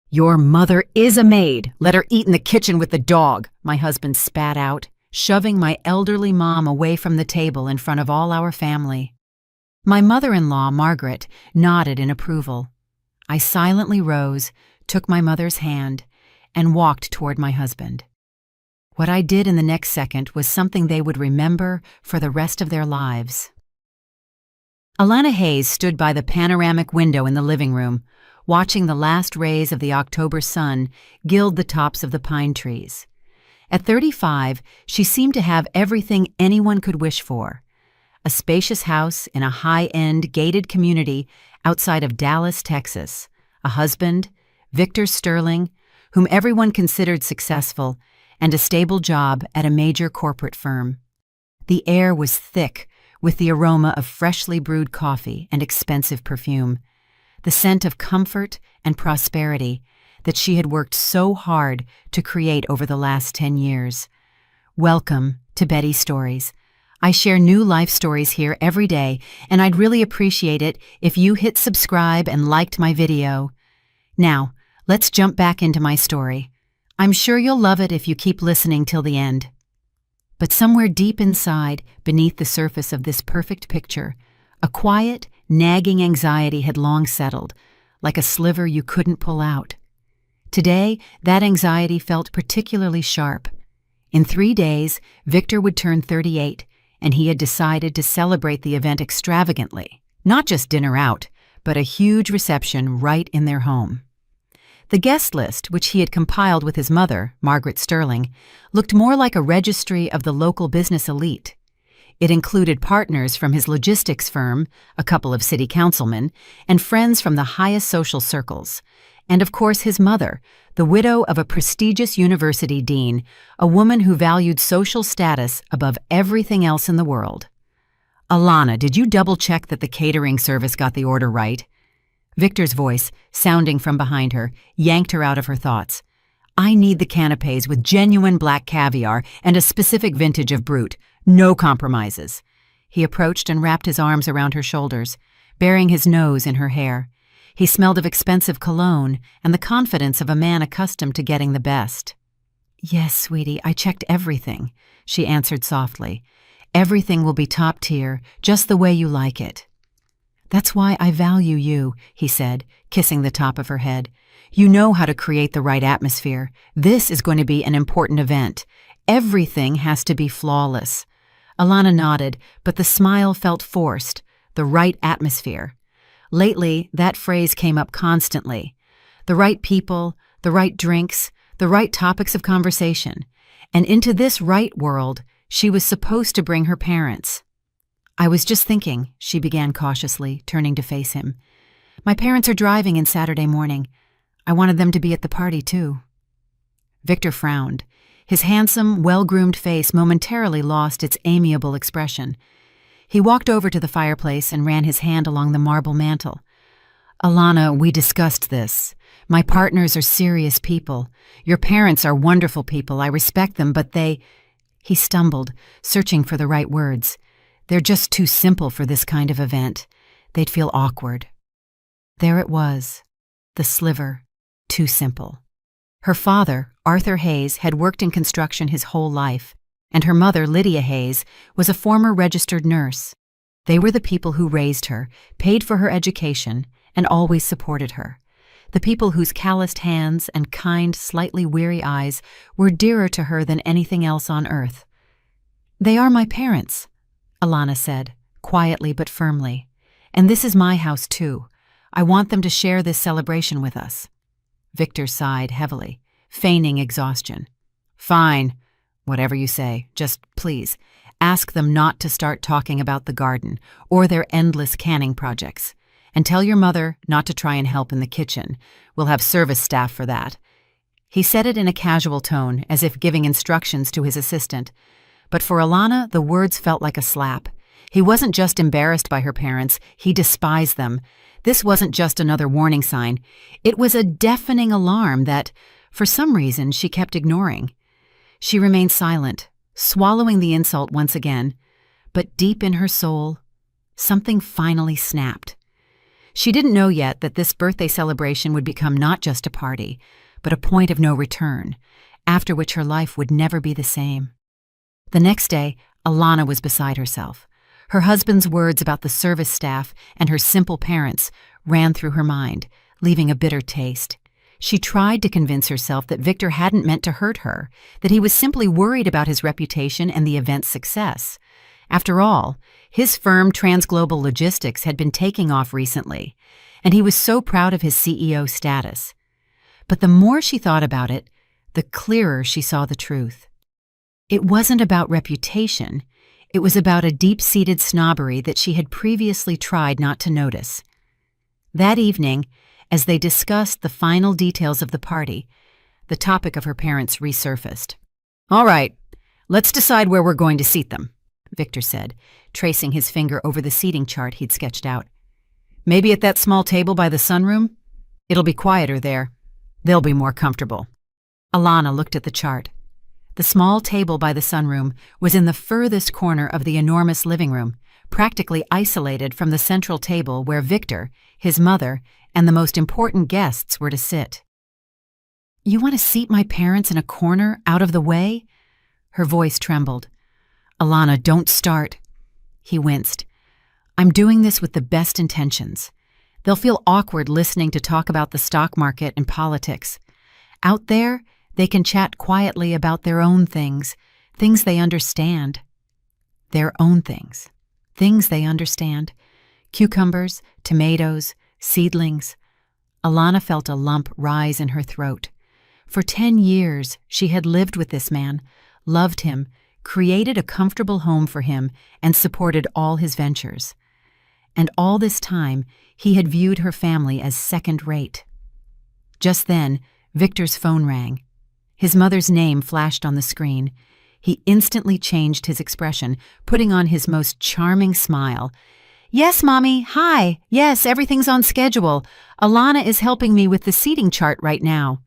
"Your mother is a maid. Let her eat in the kitchen with the dog," my husband spat out, shoving my elderly mom away from the table in front of all our family. My mother-in-law, Margaret, nodded in approval. I silently rose, took my mother's hand, and walked toward my husband. What I did in the next second was something they would remember for the rest of their lives. Alana Hayes stood by the panoramic window in the living room, watching the last rays of the October sun gild the tops of the pine trees. At 35, she seemed to have everything anyone could wish for. A spacious house in a high-end, gated community outside of Dallas, Texas. A husband, Victor Sterling, whom everyone considered successful, and a stable job at a major corporate firm. The air was thick with the aroma of freshly brewed coffee and expensive perfume, the scent of comfort and prosperity that she had worked so hard to create over the last 10 years. Welcome to Betty Stories. I share new life stories here every day, and I'd really appreciate it if you hit subscribe and liked my video. Now, let's jump back into my story. I'm sure you'll love it if you keep listening till the end. But somewhere deep inside, beneath the surface of this perfect picture, a quiet, nagging anxiety had long settled, like a sliver you couldn't pull out. Today, that anxiety felt particularly sharp. In 3 days, Victor would turn 38, and he had decided to celebrate the event extravagantly. Not just dinner out, but a huge reception right in their home. The guest list, which he had compiled with his mother, Margaret Sterling, looked more like a registry of the local business elite. It included partners from his logistics firm, a couple of city councilmen, and friends from the highest social circles. And of course his mother, the widow of a prestigious university dean, a woman who valued social status above everything else in the world. "Alana, did you double-check that the catering service got the order right?" Victor's voice, sounding from behind her, yanked her out of her thoughts. "I need the canapes with genuine black caviar and a specific vintage of Brut. No compromises." He approached and wrapped his arms around her shoulders, burying his nose in her hair. He smelled of expensive cologne and the confidence of a man accustomed to getting the best. "Yes, sweetie, I checked everything," she answered softly. "Everything will be top tier, just the way you like it." "That's why I value you," he said, kissing the top of her head. "You know how to create the right atmosphere. This is going to be an important event. Everything has to be flawless." Alana nodded, but the smile felt forced. The right atmosphere. Lately, that phrase came up constantly. The right people, the right drinks, the right topics of conversation. And into this right world, she was supposed to bring her parents. "I was just thinking," she began cautiously, turning to face him. "My parents are driving in Saturday morning. I wanted them to be at the party, too." Victor frowned. His handsome, well-groomed face momentarily lost its amiable expression. He walked over to the fireplace and ran his hand along the marble mantel. "Alana, we discussed this. My partners are serious people. Your parents are wonderful people. I respect them, but they—" He stumbled, searching for the right words. "They're just too simple for this kind of event. They'd feel awkward." There it was, the sliver, too simple. Her father, Arthur Hayes, had worked in construction his whole life, and her mother, Lydia Hayes, was a former registered nurse. They were the people who raised her, paid for her education, and always supported her. The people whose calloused hands and kind, slightly weary eyes were dearer to her than anything else on earth. "They are my parents," Alana said, quietly but firmly. "And this is my house, too. I want them to share this celebration with us." Victor sighed heavily, feigning exhaustion. "Fine. Whatever you say. Just, please, ask them not to start talking about the garden or their endless canning projects. And tell your mother not to try and help in the kitchen. We'll have service staff for that." He said it in a casual tone, as if giving instructions to his assistant. But for Alana, the words felt like a slap. He wasn't just embarrassed by her parents, he despised them. This wasn't just another warning sign. It was a deafening alarm that, for some reason, she kept ignoring. She remained silent, swallowing the insult once again. But deep in her soul, something finally snapped. She didn't know yet that this birthday celebration would become not just a party, but a point of no return, after which her life would never be the same. The next day, Alana was beside herself. Her husband's words about the service staff and her simple parents ran through her mind, leaving a bitter taste. She tried to convince herself that Victor hadn't meant to hurt her, that he was simply worried about his reputation and the event's success. After all, his firm Transglobal Logistics had been taking off recently, and he was so proud of his CEO status. But the more she thought about it, the clearer she saw the truth. It wasn't about reputation. It was about a deep-seated snobbery that she had previously tried not to notice. That evening, as they discussed the final details of the party, the topic of her parents resurfaced. "All right, let's decide where we're going to seat them," Victor said, tracing his finger over the seating chart he'd sketched out. "Maybe at that small table by the sunroom? It'll be quieter there. They'll be more comfortable." Alana looked at the chart. The small table by the sunroom was in the furthest corner of the enormous living room, practically isolated from the central table where Victor, his mother, and the most important guests were to sit. "You want to seat my parents in a corner, out of the way?" Her voice trembled. "Alana, don't start." He winced. "I'm doing this with the best intentions. They'll feel awkward listening to talk about the stock market and politics. Out there, they can chat quietly about their own things, things they understand. Their own things. Things they understand. Cucumbers, tomatoes, seedlings." Alana felt a lump rise in her throat. For 10 years, she had lived with this man, loved him, created a comfortable home for him, and supported all his ventures. And all this time, he had viewed her family as second-rate. Just then, Victor's phone rang. His mother's name flashed on the screen. He instantly changed his expression, putting on his most charming smile. "Yes, Mommy. Hi. Yes, everything's on schedule. Alana is helping me with the seating chart right now."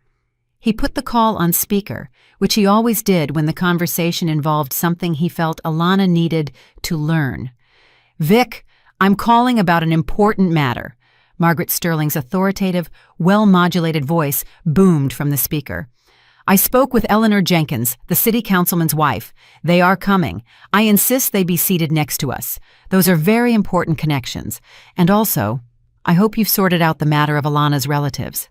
He put the call on speaker, which he always did when the conversation involved something he felt Alana needed to learn. "Vic, I'm calling about an important matter." Margaret Sterling's authoritative, well-modulated voice boomed from the speaker. "I spoke with Eleanor Jenkins, the city councilman's wife. They are coming. I insist they be seated next to us. Those are very important connections. And also, I hope you've sorted out the matter of Alana's relatives."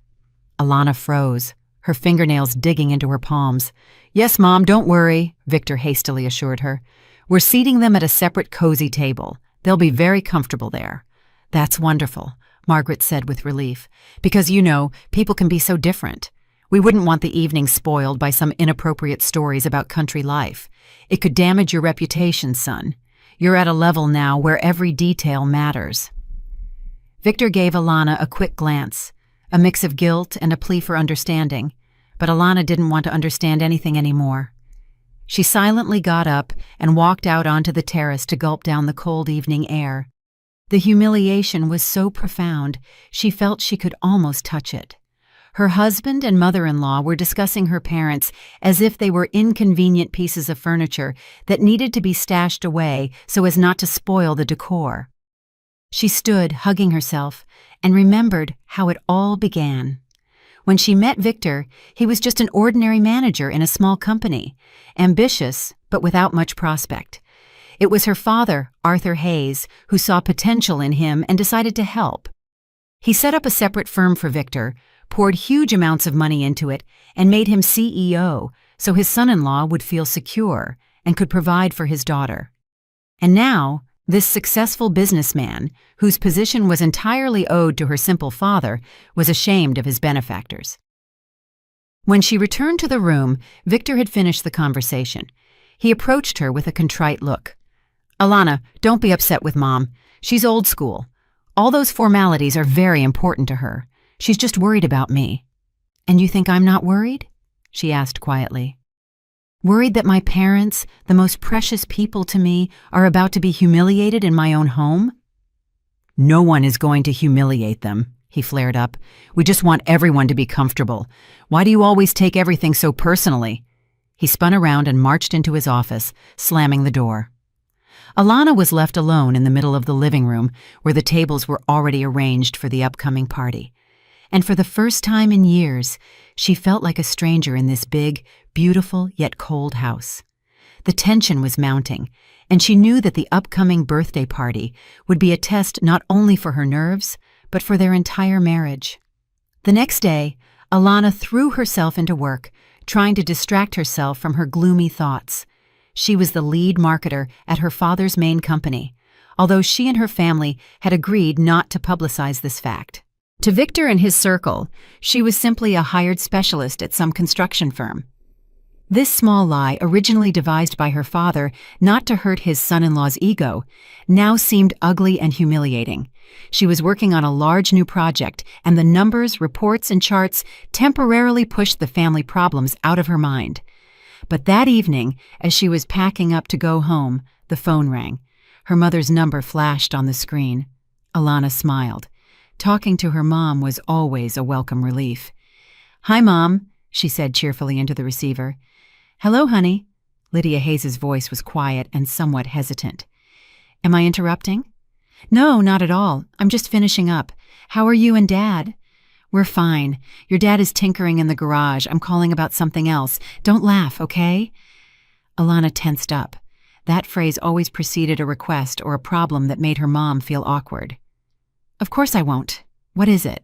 Alana froze, her fingernails digging into her palms. "Yes, Mom, don't worry," Victor hastily assured her. "We're seating them at a separate cozy table. They'll be very comfortable there." "That's wonderful," Margaret said with relief, "because, people can be so different. We wouldn't want the evening spoiled by some inappropriate stories about country life. It could damage your reputation, son. You're at a level now where every detail matters." Victor gave Alana a quick glance, a mix of guilt and a plea for understanding, but Alana didn't want to understand anything anymore. She silently got up and walked out onto the terrace to gulp down the cold evening air. The humiliation was so profound, she felt she could almost touch it. Her husband and mother-in-law were discussing her parents as if they were inconvenient pieces of furniture that needed to be stashed away so as not to spoil the decor. She stood, hugging herself, and remembered how it all began. When she met Victor, he was just an ordinary manager in a small company, ambitious but without much prospect. It was her father, Arthur Hayes, who saw potential in him and decided to help. He set up a separate firm for Victor, poured huge amounts of money into it, and made him CEO so his son-in-law would feel secure and could provide for his daughter. And now, this successful businessman, whose position was entirely owed to her simple father, was ashamed of his benefactors. When she returned to the room, Victor had finished the conversation. He approached her with a contrite look. "Alana, don't be upset with Mom. She's old school. All those formalities are very important to her. She's just worried about me." "And you think I'm not worried?" she asked quietly. "Worried that my parents, the most precious people to me, are about to be humiliated in my own home?" "No one is going to humiliate them," he flared up. "We just want everyone to be comfortable. Why do you always take everything so personally?" He spun around and marched into his office, slamming the door. Alana was left alone in the middle of the living room where the tables were already arranged for the upcoming party. And for the first time in years, she felt like a stranger in this big, beautiful yet cold house. The tension was mounting, and she knew that the upcoming birthday party would be a test not only for her nerves, but for their entire marriage. The next day, Alana threw herself into work, trying to distract herself from her gloomy thoughts. She was the lead marketer at her father's main company, although she and her family had agreed not to publicize this fact. To Victor and his circle, she was simply a hired specialist at some construction firm. This small lie, originally devised by her father not to hurt his son-in-law's ego, now seemed ugly and humiliating. She was working on a large new project, and the numbers, reports, and charts temporarily pushed the family problems out of her mind. But that evening, as she was packing up to go home, the phone rang. Her mother's number flashed on the screen. Alana smiled. Talking to her mom was always a welcome relief. "Hi, Mom," she said cheerfully into the receiver. "Hello, honey." Lydia Hayes' voice was quiet and somewhat hesitant. "Am I interrupting?" "No, not at all. I'm just finishing up. How are you and Dad?" "We're fine. Your dad is tinkering in the garage. I'm calling about something else. Don't laugh, okay?" Alana tensed up. That phrase always preceded a request or a problem that made her mom feel awkward. "Of course I won't. What is it?"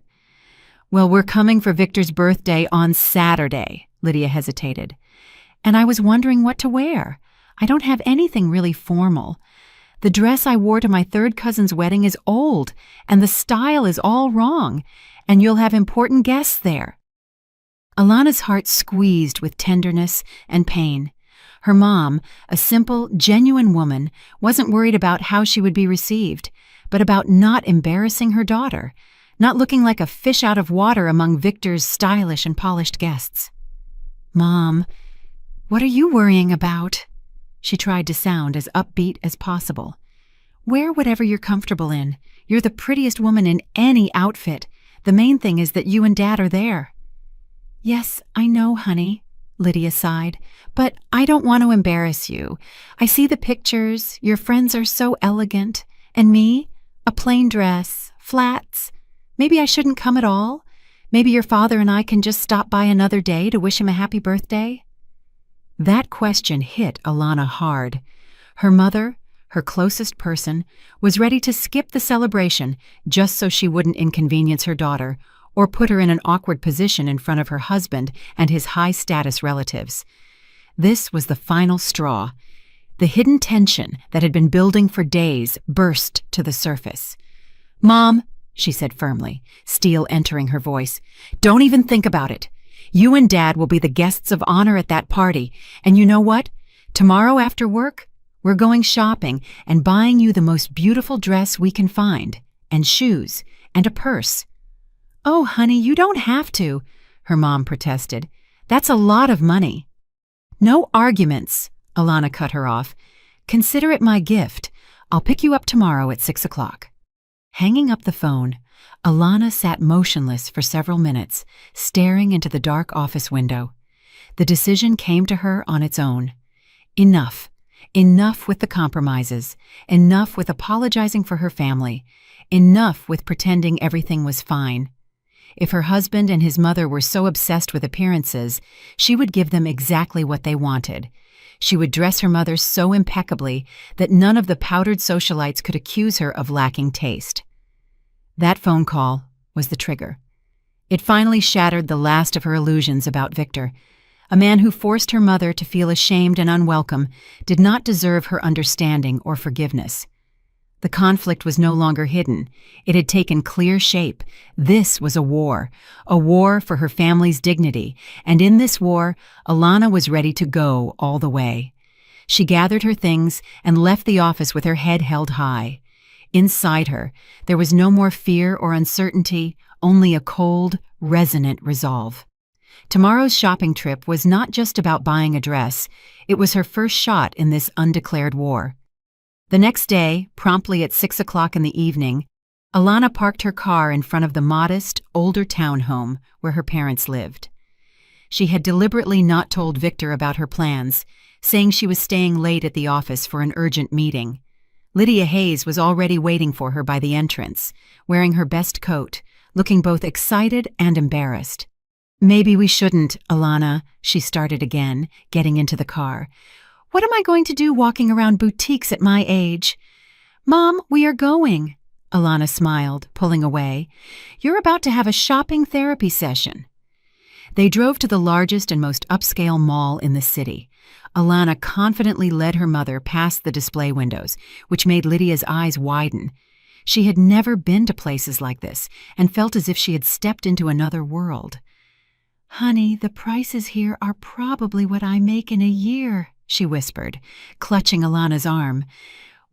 "Well, we're coming for Victor's birthday on Saturday," Lydia hesitated. "And I was wondering what to wear. I don't have anything really formal. The dress I wore to my third cousin's wedding is old, and the style is all wrong, and you'll have important guests there." Alana's heart squeezed with tenderness and pain. Her mom, a simple, genuine woman, wasn't worried about how she would be received, but about not embarrassing her daughter, not looking like a fish out of water among Victor's stylish and polished guests. "Mom, what are you worrying about?" She tried to sound as upbeat as possible. "Wear whatever you're comfortable in. You're the prettiest woman in any outfit. The main thing is that you and Dad are there." "Yes, I know, honey," Lydia sighed, "but I don't want to embarrass you. I see the pictures. Your friends are so elegant. And me? A plain dress, flats. Maybe I shouldn't come at all? Maybe your father and I can just stop by another day to wish him a happy birthday?" That question hit Alana hard. Her mother, her closest person, was ready to skip the celebration just so she wouldn't inconvenience her daughter or put her in an awkward position in front of her husband and his high-status relatives. This was the final straw. The hidden tension that had been building for days burst to the surface. "Mom," she said firmly, steel entering her voice, "don't even think about it. You and Dad will be the guests of honor at that party, and you know what? Tomorrow after work, we're going shopping and buying you the most beautiful dress we can find, and shoes, and a purse." "Oh, honey, you don't have to," her mom protested. "That's a lot of money." "No arguments," Alana cut her off. "Consider it my gift. I'll pick you up tomorrow at 6 o'clock. Hanging up the phone, Alana sat motionless for several minutes, staring into the dark office window. The decision came to her on its own. Enough. Enough with the compromises. Enough with apologizing for her family. Enough with pretending everything was fine. If her husband and his mother were so obsessed with appearances, she would give them exactly what they wanted. She would dress her mother so impeccably that none of the powdered socialites could accuse her of lacking taste. That phone call was the trigger. It finally shattered the last of her illusions about Victor. A man who forced her mother to feel ashamed and unwelcome did not deserve her understanding or forgiveness. The conflict was no longer hidden. It had taken clear shape. This was a war for her family's dignity, and in this war, Alana was ready to go all the way. She gathered her things and left the office with her head held high. Inside her, there was no more fear or uncertainty, only a cold, resonant resolve. Tomorrow's shopping trip was not just about buying a dress. It was her first shot in this undeclared war. The next day, promptly at 6 o'clock in the evening, Alana parked her car in front of the modest, older townhome where her parents lived. She had deliberately not told Victor about her plans, saying she was staying late at the office for an urgent meeting. Lydia Hayes was already waiting for her by the entrance, wearing her best coat, looking both excited and embarrassed. "Maybe we shouldn't, Alana," she started again, getting into the car. "What am I going to do walking around boutiques at my age?" "Mom, we are going." Alana smiled, pulling away. "You're about to have a shopping therapy session." They drove to the largest and most upscale mall in the city. Alana confidently led her mother past the display windows, which made Lydia's eyes widen. She had never been to places like this and felt as if she had stepped into another world. "Honey, the prices here are probably what I make in a year," she whispered, clutching Alana's arm.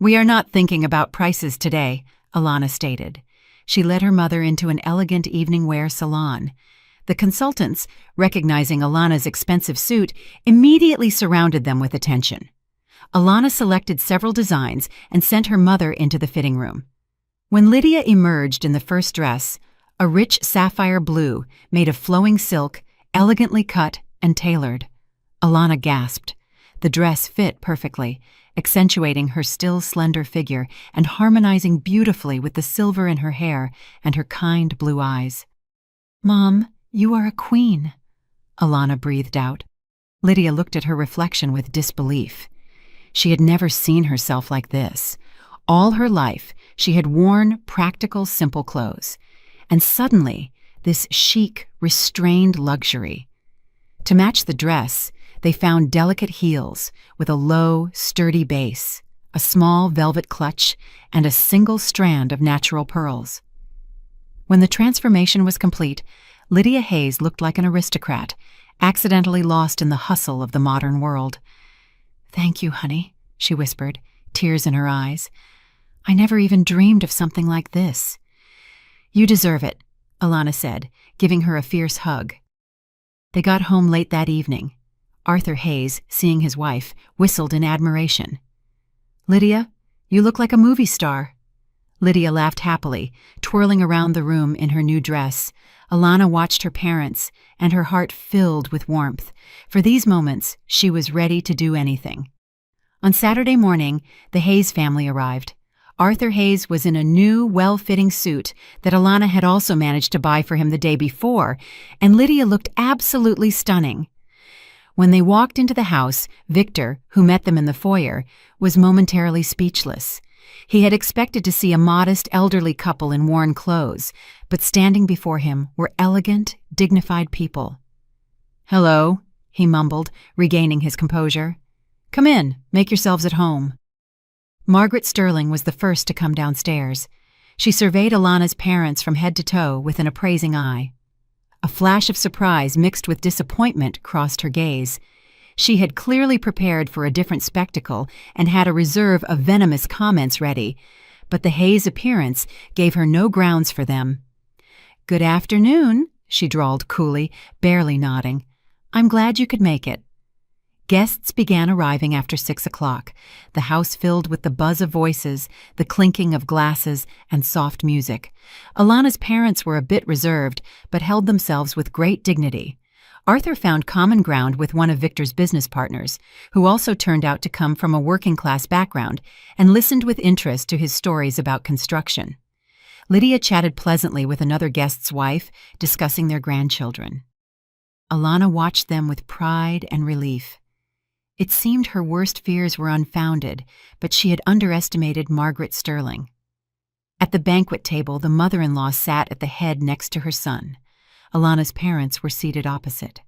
"We are not thinking about prices today," Alana stated. She led her mother into an elegant evening wear salon. The consultants, recognizing Alana's expensive suit, immediately surrounded them with attention. Alana selected several designs and sent her mother into the fitting room. When Lydia emerged in the first dress, a rich sapphire blue made of flowing silk, elegantly cut and tailored, Alana gasped. The dress fit perfectly, accentuating her still slender figure and harmonizing beautifully with the silver in her hair and her kind blue eyes. "Mom, you are a queen," Alana breathed out. Lydia looked at her reflection with disbelief. She had never seen herself like this. All her life, she had worn practical, simple clothes. And suddenly, this chic, restrained luxury. To match the dress, they found delicate heels with a low, sturdy base, a small velvet clutch, and a single strand of natural pearls. When the transformation was complete, Lydia Hayes looked like an aristocrat, accidentally lost in the hustle of the modern world. "Thank you, honey," she whispered, tears in her eyes. "I never even dreamed of something like this." "You deserve it," Alana said, giving her a fierce hug. They got home late that evening. Arthur Hayes, seeing his wife, whistled in admiration. "Lydia, you look like a movie star." Lydia laughed happily, twirling around the room in her new dress. Alana watched her parents, and her heart filled with warmth. For these moments, she was ready to do anything. On Saturday morning, the Hayes family arrived. Arthur Hayes was in a new, well-fitting suit that Alana had also managed to buy for him the day before, and Lydia looked absolutely stunning. When they walked into the house, Victor, who met them in the foyer, was momentarily speechless. He had expected to see a modest, elderly couple in worn clothes, but standing before him were elegant, dignified people. "Hello," he mumbled, regaining his composure. "Come in, make yourselves at home." Margaret Sterling was the first to come downstairs. She surveyed Alana's parents from head to toe with an appraising eye. A flash of surprise mixed with disappointment crossed her gaze. She had clearly prepared for a different spectacle and had a reserve of venomous comments ready, but the Hayes appearance gave her no grounds for them. "Good afternoon," she drawled coolly, barely nodding. "I'm glad you could make it." Guests began arriving after 6 o'clock, the house filled with the buzz of voices, the clinking of glasses, and soft music. Alana's parents were a bit reserved, but held themselves with great dignity. Arthur found common ground with one of Victor's business partners, who also turned out to come from a working-class background, and listened with interest to his stories about construction. Lydia chatted pleasantly with another guest's wife, discussing their grandchildren. Alana watched them with pride and relief. It seemed her worst fears were unfounded, but she had underestimated Margaret Sterling. At the banquet table, the mother-in-law sat at the head next to her son. Alana's parents were seated opposite.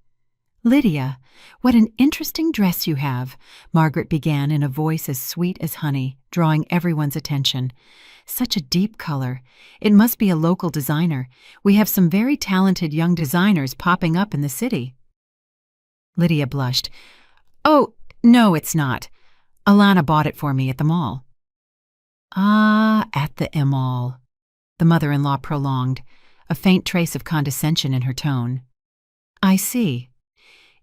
"Lydia, what an interesting dress you have," Margaret began in a voice as sweet as honey, drawing everyone's attention. "Such a deep color. It must be a local designer. We have some very talented young designers popping up in the city." Lydia blushed. "Oh, no, it's not. Alana bought it for me at the mall." "Ah, at the mall," the mother-in-law prolonged, a faint trace of condescension in her tone. "I see.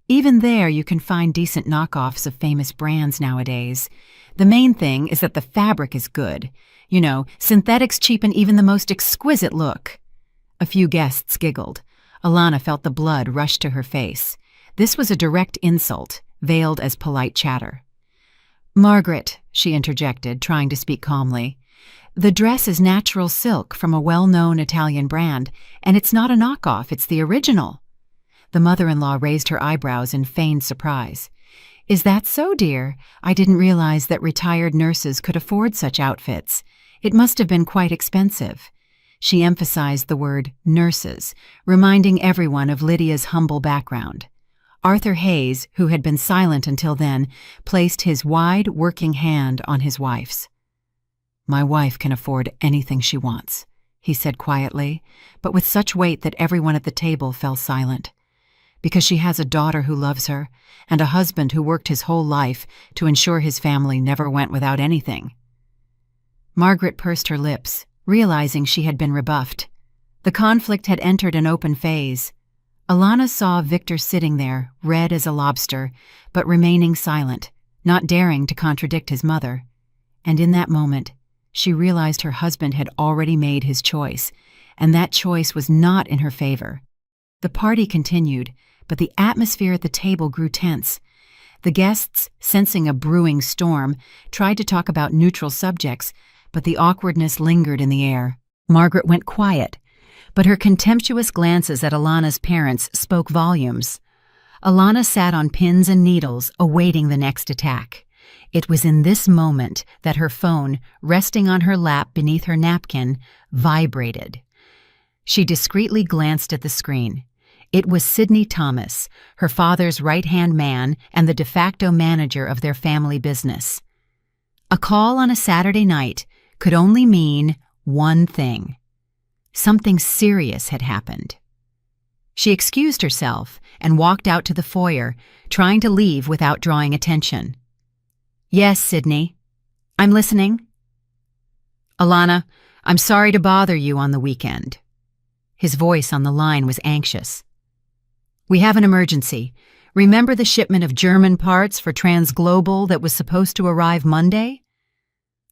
Even there you can find decent knockoffs of famous brands nowadays. The main thing is that the fabric is good. You know, synthetics cheapen even the most exquisite look." A few guests giggled. Alana felt the blood rush to her face. This was a direct insult, veiled as polite chatter. Margaret, she interjected, trying to speak calmly. The dress is natural silk from a well-known Italian brand, and it's not a knockoff, it's the original. The mother-in-law raised her eyebrows in feigned surprise. Is that so, dear? I didn't realize that retired nurses could afford such outfits. It must have been quite expensive. She emphasized the word nurses, reminding everyone of Lydia's humble background. Arthur Hayes, who had been silent until then, placed his wide, working hand on his wife's. My wife can afford anything she wants, he said quietly, but with such weight that everyone at the table fell silent. Because she has a daughter who loves her, and a husband who worked his whole life to ensure his family never went without anything. Margaret pursed her lips, realizing she had been rebuffed. The conflict had entered an open phase. Alana saw Victor sitting there, red as a lobster, but remaining silent, not daring to contradict his mother. And in that moment, she realized her husband had already made his choice, and that choice was not in her favor. The party continued, but the atmosphere at the table grew tense. The guests, sensing a brewing storm, tried to talk about neutral subjects, but the awkwardness lingered in the air. Margaret went quiet, but her contemptuous glances at Alana's parents spoke volumes. Alana sat on pins and needles, awaiting the next attack. It was in this moment that her phone, resting on her lap beneath her napkin, vibrated. She discreetly glanced at the screen. It was Sidney Thomas, her father's right-hand man and the de facto manager of their family business. A call on a Saturday night could only mean one thing. Something serious had happened. She excused herself and walked out to the foyer, trying to leave without drawing attention. Yes, Sidney. I'm listening. Alana, I'm sorry to bother you on the weekend. His voice on the line was anxious. We have an emergency. Remember the shipment of German parts for Transglobal that was supposed to arrive Monday?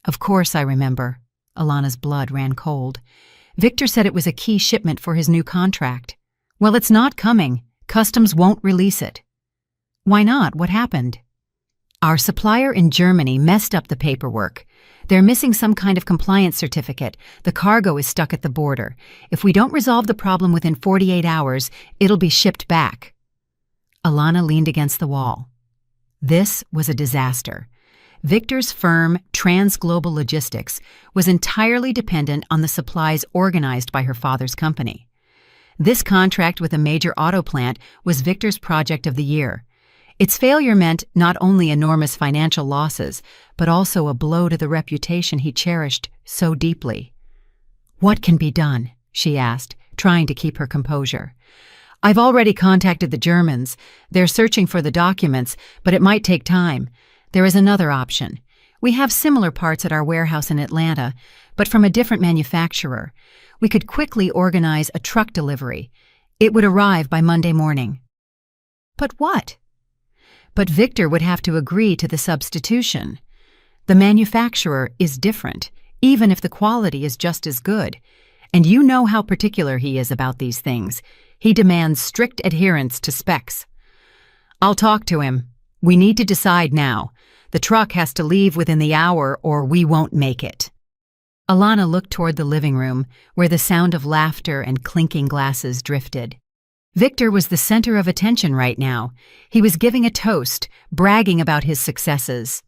Of course I remember. Alana's blood ran cold. Victor said it was a key shipment for his new contract. Well, it's not coming. Customs won't release it. Why not? What happened? Our supplier in Germany messed up the paperwork. They're missing some kind of compliance certificate. The cargo is stuck at the border. If we don't resolve the problem within 48 hours, it'll be shipped back. Alana leaned against the wall. This was a disaster. Victor's firm, Transglobal Logistics, was entirely dependent on the supplies organized by her father's company. This contract with a major auto plant was Victor's project of the year. Its failure meant not only enormous financial losses, but also a blow to the reputation he cherished so deeply. What can be done? She asked, trying to keep her composure. I've already contacted the Germans. They're searching for the documents, but it might take time. There is another option. We have similar parts at our warehouse in Atlanta, but from a different manufacturer. We could quickly organize a truck delivery. It would arrive by Monday morning. But what? But Victor would have to agree to the substitution. The manufacturer is different, even if the quality is just as good. And you know how particular he is about these things. He demands strict adherence to specs. I'll talk to him. We need to decide now. The truck has to leave within the hour or we won't make it. Alana looked toward the living room, where the sound of laughter and clinking glasses drifted. Victor was the center of attention right now. He was giving a toast, bragging about his successes.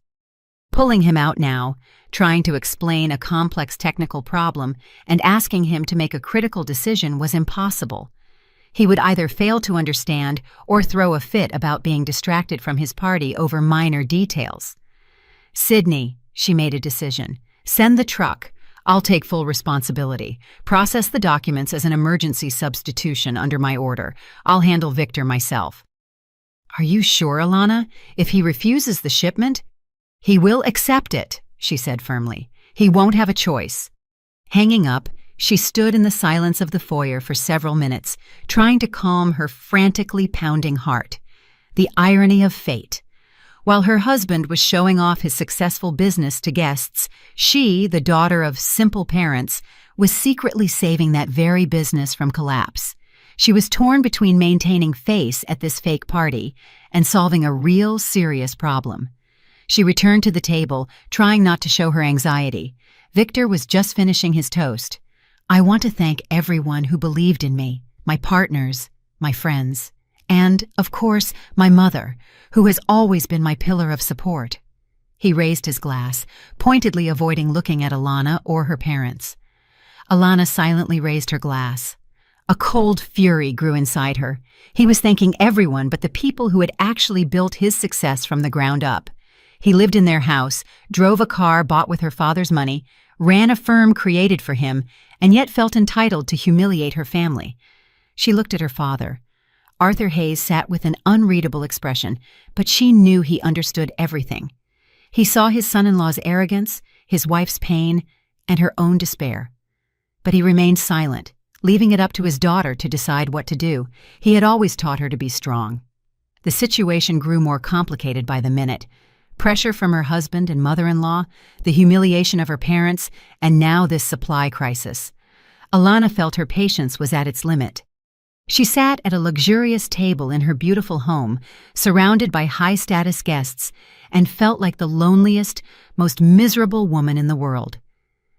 Pulling him out now, trying to explain a complex technical problem, and asking him to make a critical decision was impossible. He would either fail to understand or throw a fit about being distracted from his party over minor details. Sidney, she made a decision. Send the truck. I'll take full responsibility. Process the documents as an emergency substitution under my order. I'll handle Victor myself. Are you sure, Alana? If he refuses the shipment, he will accept it, she said firmly. He won't have a choice. Hanging up, she stood in the silence of the foyer for several minutes, trying to calm her frantically pounding heart. The irony of fate. While her husband was showing off his successful business to guests, she, the daughter of simple parents, was secretly saving that very business from collapse. She was torn between maintaining face at this fake party and solving a real serious problem. She returned to the table, trying not to show her anxiety. Victor was just finishing his toast. "I want to thank everyone who believed in me, my partners, my friends, and, of course, my mother, who has always been my pillar of support." He raised his glass, pointedly avoiding looking at Alana or her parents. Alana silently raised her glass. A cold fury grew inside her. He was thanking everyone but the people who had actually built his success from the ground up. He lived in their house, drove a car bought with her father's money, ran a firm created for him, and yet felt entitled to humiliate her family. She looked at her father. Arthur Hayes sat with an unreadable expression, but she knew he understood everything. He saw his son-in-law's arrogance, his wife's pain, and her own despair. But he remained silent, leaving it up to his daughter to decide what to do. He had always taught her to be strong. The situation grew more complicated by the minute. Pressure from her husband and mother-in-law, the humiliation of her parents, and now this supply crisis. Alana felt her patience was at its limit. She sat at a luxurious table in her beautiful home, surrounded by high-status guests, and felt like the loneliest, most miserable woman in the world.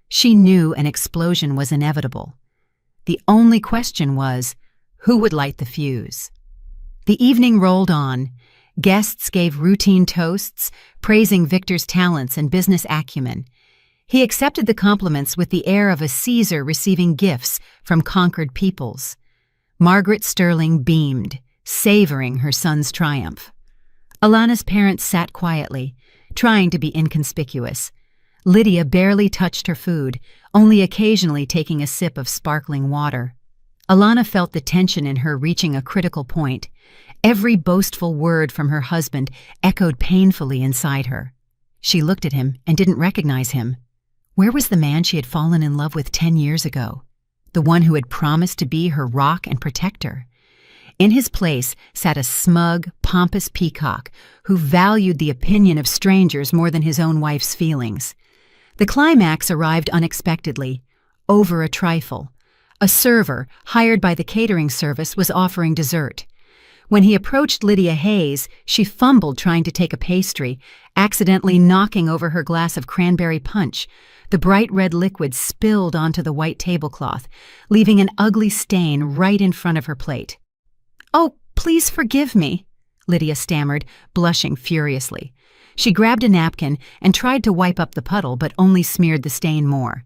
She knew an explosion was inevitable. The only question was, who would light the fuse? The evening rolled on. Guests gave routine toasts, praising Victor's talents and business acumen. He accepted the compliments with the air of a Caesar receiving gifts from conquered peoples. Margaret Sterling beamed, savoring her son's triumph. Alana's parents sat quietly, trying to be inconspicuous. Lydia barely touched her food, only occasionally taking a sip of sparkling water. Alana felt the tension in her reaching a critical point. Every boastful word from her husband echoed painfully inside her. She looked at him and didn't recognize him. Where was the man she had fallen in love with 10 years ago? The one who had promised to be her rock and protector? In his place sat a smug, pompous peacock who valued the opinion of strangers more than his own wife's feelings. The climax arrived unexpectedly, over a trifle. A server, hired by the catering service, was offering dessert. When he approached Lydia Hayes, she fumbled trying to take a pastry, accidentally knocking over her glass of cranberry punch. The bright red liquid spilled onto the white tablecloth, leaving an ugly stain right in front of her plate. "Oh, please forgive me," Lydia stammered, blushing furiously. She grabbed a napkin and tried to wipe up the puddle, but only smeared the stain more.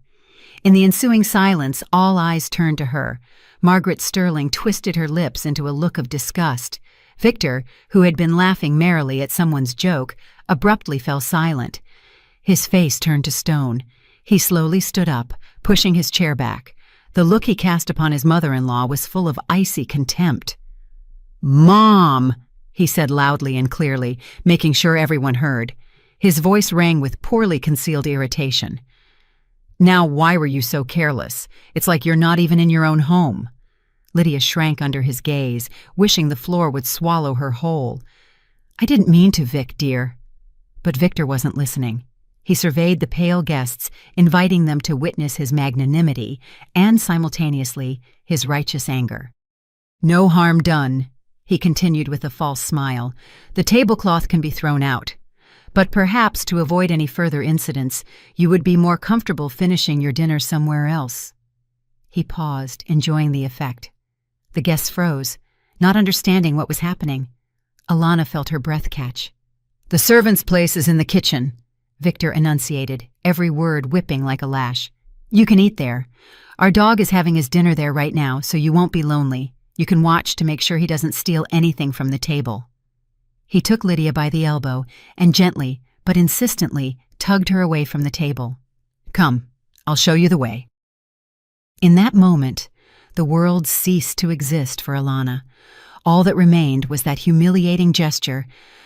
In the ensuing silence, all eyes turned to her. Margaret Sterling twisted her lips into a look of disgust. Victor, who had been laughing merrily at someone's joke, abruptly fell silent. His face turned to stone. He slowly stood up, pushing his chair back. The look he cast upon his mother-in-law was full of icy contempt. "Mom!" he said loudly and clearly, making sure everyone heard. His voice rang with poorly concealed irritation. "Now why were you so careless? It's like you're not even in your own home." Lydia shrank under his gaze, wishing the floor would swallow her whole. "I didn't mean to, Vic, dear." But Victor wasn't listening. He surveyed the pale guests, inviting them to witness his magnanimity and, simultaneously, his righteous anger. "No harm done," he continued with a false smile. "The tablecloth can be thrown out. But perhaps to avoid any further incidents, you would be more comfortable finishing your dinner somewhere else." He paused, enjoying the effect. The guests froze, not understanding what was happening. Alana felt her breath catch. "The servant's place is in the kitchen," Victor enunciated, every word whipping like a lash. "You can eat there. Our dog is having his dinner there right now, so you won't be lonely. You can watch to make sure he doesn't steal anything from the table." He took Lydia by the elbow and gently, but insistently, tugged her away from the table. "Come, I'll show you the way." In that moment, the world ceased to exist for Alana. All that remained was that humiliating gesture,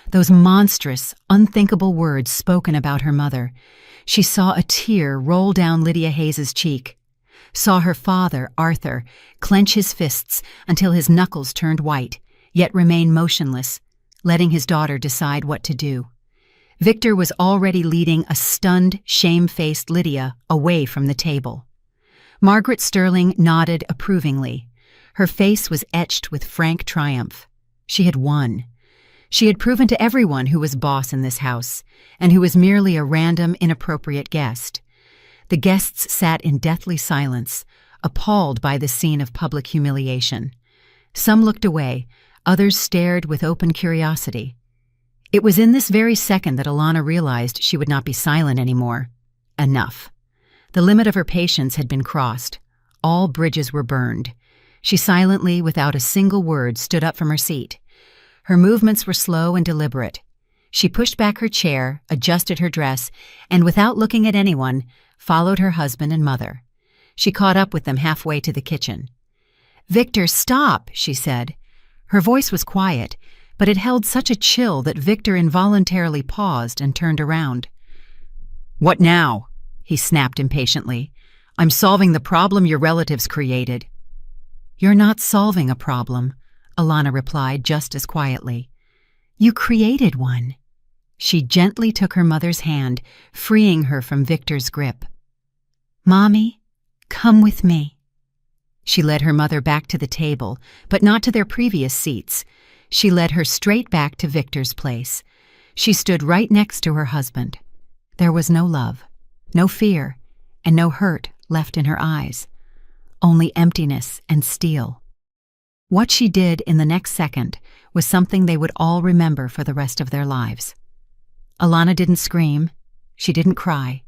those monstrous, unthinkable words spoken about her mother. She saw a tear roll down Lydia Hayes's cheek, saw her father, Arthur, clench his fists until his knuckles turned white, yet remain motionless, letting his daughter decide what to do. Victor was already leading a stunned, shame-faced Lydia away from the table. Margaret Sterling nodded approvingly. Her face was etched with frank triumph. She had won. She had proven to everyone who was boss in this house, and who was merely a random, inappropriate guest. The guests sat in deathly silence, appalled by the scene of public humiliation. Some looked away, others stared with open curiosity. It was in this very second that Alana realized she would not be silent anymore. Enough. The limit of her patience had been crossed. All bridges were burned. She silently, without a single word, stood up from her seat. Her movements were slow and deliberate. She pushed back her chair, adjusted her dress, and without looking at anyone, followed her husband and mother. She caught up with them halfway to the kitchen. "Victor, stop," she said. Her voice was quiet, but it held such a chill that Victor involuntarily paused and turned around. "What now?" he snapped impatiently. "I'm solving the problem your relatives created." "You're not solving a problem," Alana replied just as quietly. "You created one." She gently took her mother's hand, freeing her from Victor's grip. "Mommy, come with me." She led her mother back to the table, but not to their previous seats. She led her straight back to Victor's place. She stood right next to her husband. There was no love, no fear, and no hurt left in her eyes. Only emptiness and steel. What she did in the next second was something they would all remember for the rest of their lives. Alana didn't scream. She didn't cry.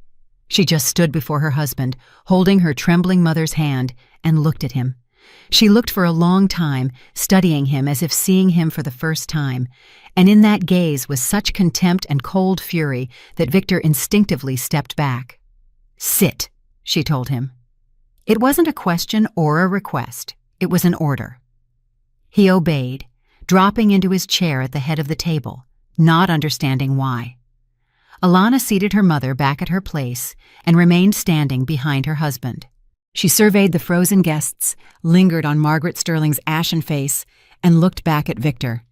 She just stood before her husband, holding her trembling mother's hand, and looked at him. She looked for a long time, studying him as if seeing him for the first time, and in that gaze was such contempt and cold fury that Victor instinctively stepped back. "Sit," she told him. It wasn't a question or a request. It was an order. He obeyed, dropping into his chair at the head of the table, not understanding why. Alana seated her mother back at her place and remained standing behind her husband. She surveyed the frozen guests, lingered on Margaret Sterling's ashen face, and looked back at Victor.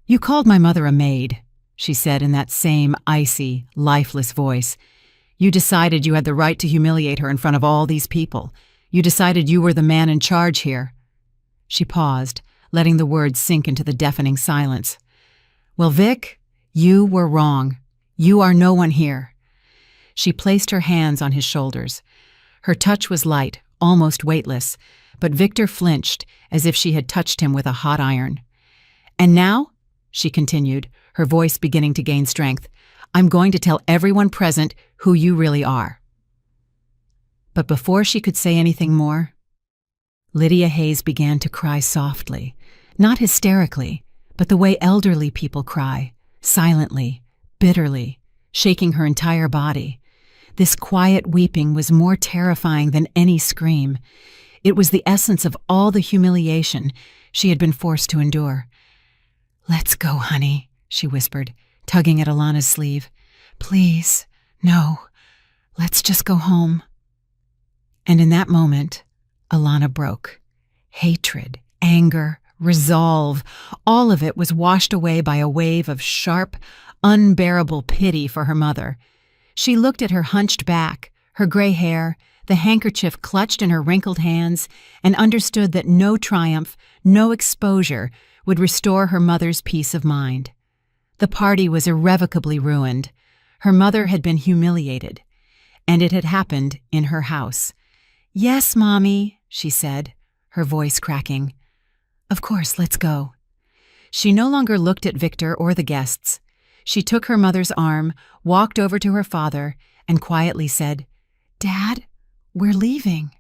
"You called my mother a maid," she said in that same icy, lifeless voice. "You decided you had the right to humiliate her in front of all these people. You decided you were the man in charge here." She paused, letting the words sink into the deafening silence. "Well, Vic, you were wrong. You are no one here." She placed her hands on his shoulders. Her touch was light, almost weightless, but Victor flinched as if she had touched him with a hot iron. "And now," she continued, her voice beginning to gain strength, "I'm going to tell everyone present who you really are." But before she could say anything more, Lydia Hayes began to cry softly, not hysterically, but the way elderly people cry, silently, bitterly, shaking her entire body. This quiet weeping was more terrifying than any scream. It was the essence of all the humiliation she had been forced to endure. "Let's go, honey," she whispered, tugging at Alana's sleeve. "Please, no, let's just go home." And in that moment, Alana broke. Hatred, anger, resolve, all of it was washed away by a wave of sharp, unbearable pity for her mother. She looked at her hunched back, her gray hair, the handkerchief clutched in her wrinkled hands, and understood that no triumph, no exposure would restore her mother's peace of mind. The party was irrevocably ruined. Her mother had been humiliated, and it had happened in her house. "Yes, Mommy," she said, her voice cracking. "Of course, let's go." She no longer looked at Victor or the guests. She took her mother's arm, walked over to her father, and quietly said, "Dad, we're leaving."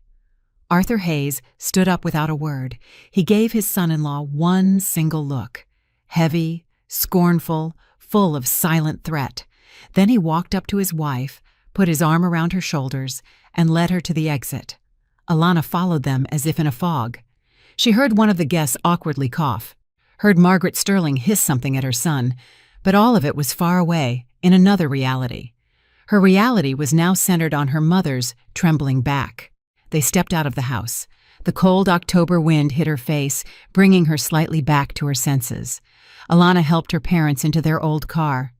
Arthur Hayes stood up without a word. He gave his son-in-law one single look, heavy, scornful, full of silent threat. Then he walked up to his wife, put his arm around her shoulders, and led her to the exit. Alana followed them as if in a fog. She heard one of the guests awkwardly cough, heard Margaret Sterling hiss something at her son, but all of it was far away, in another reality. Her reality was now centered on her mother's trembling back. They stepped out of the house. The cold October wind hit her face, bringing her slightly back to her senses. Alana helped her parents into their old car.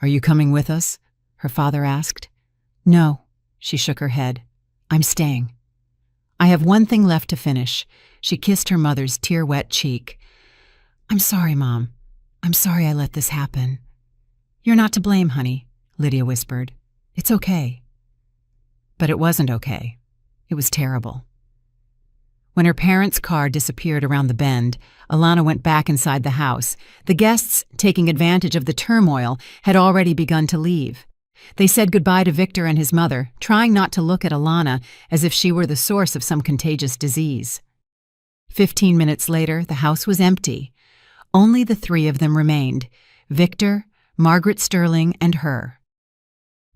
"Are you coming with us?" her father asked. "No," she shook her head. "I'm staying. I have one thing left to finish." She kissed her mother's tear-wet cheek. "I'm sorry, Mom. "I'm sorry I let this happen." "You're not to blame, honey," Lydia whispered. "It's okay." But it wasn't okay. It was terrible. When her parents' car disappeared around the bend, Alana went back inside the house. The guests, taking advantage of the turmoil, had already begun to leave. They said goodbye to Victor and his mother, trying not to look at Alana as if she were the source of some contagious disease. 15 minutes later, the house was empty. Only the three of them remained: Victor, Margaret Sterling, and her.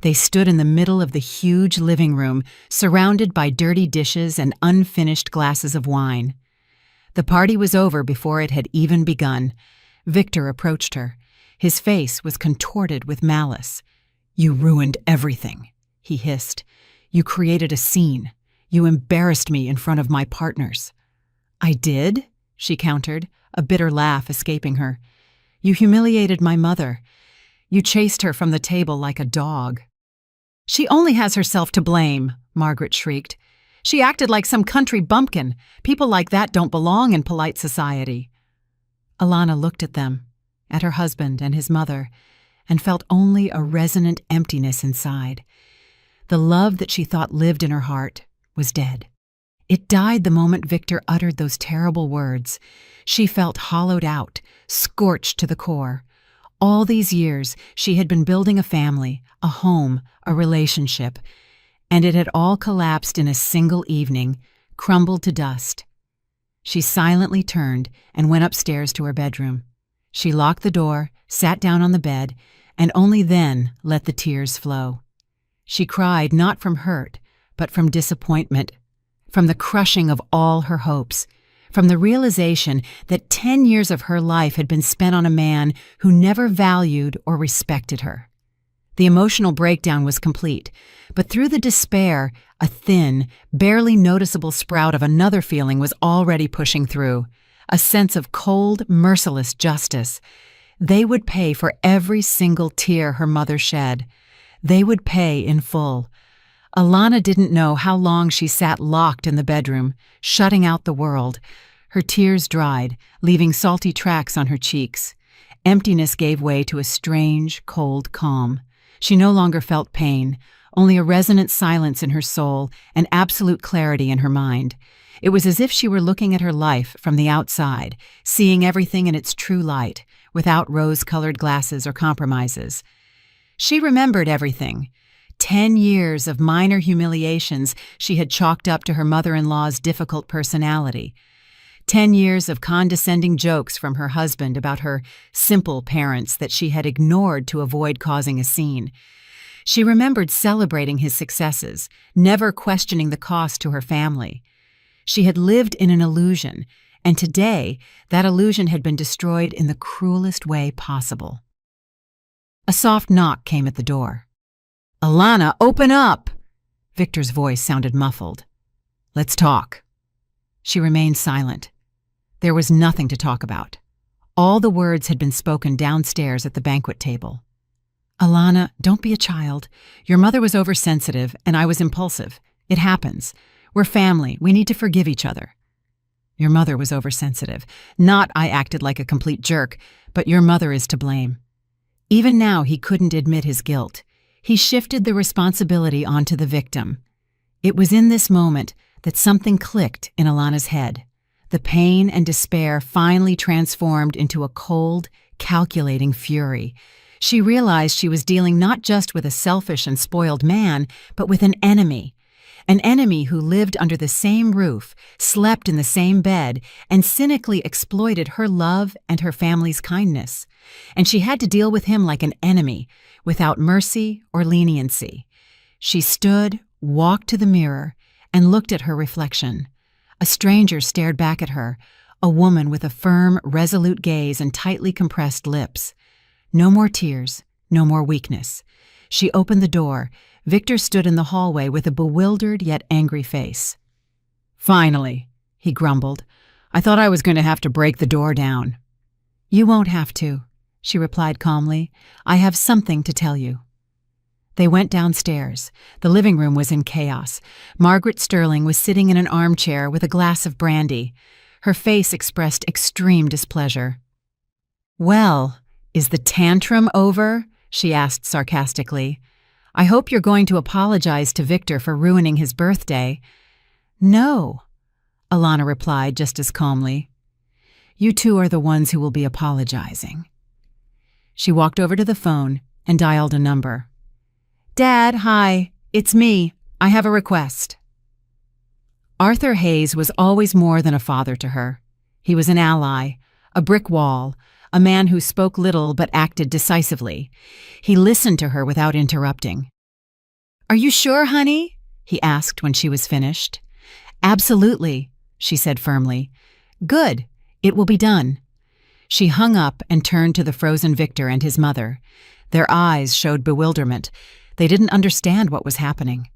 They stood in the middle of the huge living room, surrounded by dirty dishes and unfinished glasses of wine. The party was over before it had even begun. Victor approached her. His face was contorted with malice. "You ruined everything," he hissed. "You created a scene. You embarrassed me in front of my partners." "I did?" she countered, a bitter laugh escaping her. "You humiliated my mother. You chased her from the table like a dog." "She only has herself to blame," Margaret shrieked. "She acted like some country bumpkin. People like that don't belong in polite society." Alana looked at them, at her husband and his mother, and felt only a resonant emptiness inside. The love that she thought lived in her heart was dead. It died the moment Victor uttered those terrible words. She felt hollowed out, scorched to the core. All these years, she had been building a family, a home, a relationship, and it had all collapsed in a single evening, crumbled to dust. She silently turned and went upstairs to her bedroom. She locked the door, sat down on the bed, and only then let the tears flow. She cried not from hurt, but from disappointment, from the crushing of all her hopes, from the realization that 10 years of her life had been spent on a man who never valued or respected her. The emotional breakdown was complete, but through the despair, a thin, barely noticeable sprout of another feeling was already pushing through, a sense of cold, merciless justice. They would pay for every single tear her mother shed. They would pay in full. Alana didn't know how long she sat locked in the bedroom, shutting out the world. Her tears dried, leaving salty tracks on her cheeks. Emptiness gave way to a strange, cold calm. She no longer felt pain, only a resonant silence in her soul and absolute clarity in her mind. It was as if she were looking at her life from the outside, seeing everything in its true light, without rose-colored glasses or compromises. She remembered everything. 10 years of minor humiliations she had chalked up to her mother-in-law's difficult personality. 10 years of condescending jokes from her husband about her simple parents that she had ignored to avoid causing a scene. She remembered celebrating his successes, never questioning the cost to her family. She had lived in an illusion, and today that illusion had been destroyed in the cruelest way possible. A soft knock came at the door. "Alana, open up!" Victor's voice sounded muffled. "Let's talk." She remained silent. There was nothing to talk about. All the words had been spoken downstairs at the banquet table. "Alana, don't be a child. Your mother was oversensitive, and I was impulsive. It happens. We're family. We need to forgive each other." "Your mother was oversensitive. Not I acted like a complete jerk, but your mother is to blame." Even now he couldn't admit his guilt. He shifted the responsibility onto the victim. It was in this moment that something clicked in Alana's head. The pain and despair finally transformed into a cold, calculating fury. She realized she was dealing not just with a selfish and spoiled man, but with an enemy who lived under the same roof, slept in the same bed, and cynically exploited her love and her family's kindness. And she had to deal with him like an enemy, without mercy or leniency. She stood, walked to the mirror, and looked at her reflection. A stranger stared back at her, a woman with a firm, resolute gaze and tightly compressed lips. No more tears, no more weakness. She opened the door. Victor stood in the hallway with a bewildered yet angry face. "Finally," he grumbled. "I thought I was going to have to break the door down." "You won't have to," she replied calmly. "I have something to tell you." They went downstairs. The living room was in chaos. Margaret Sterling was sitting in an armchair with a glass of brandy. Her face expressed extreme displeasure. "Well, is the tantrum over?" she asked sarcastically. "I hope you're going to apologize to Victor for ruining his birthday." "No," Alana replied just as calmly. "You two are the ones who will be apologizing." She walked over to the phone and dialed a number. "Dad, hi, it's me. I have a request." Arthur Hayes was always more than a father to her. He was an ally, a brick wall, a man who spoke little but acted decisively. He listened to her without interrupting. "Are you sure, honey?" he asked when she was finished. "Absolutely," she said firmly. "Good, it will be done." She hung up and turned to the frozen Victor and his mother. Their eyes showed bewilderment. They didn't understand what was happening.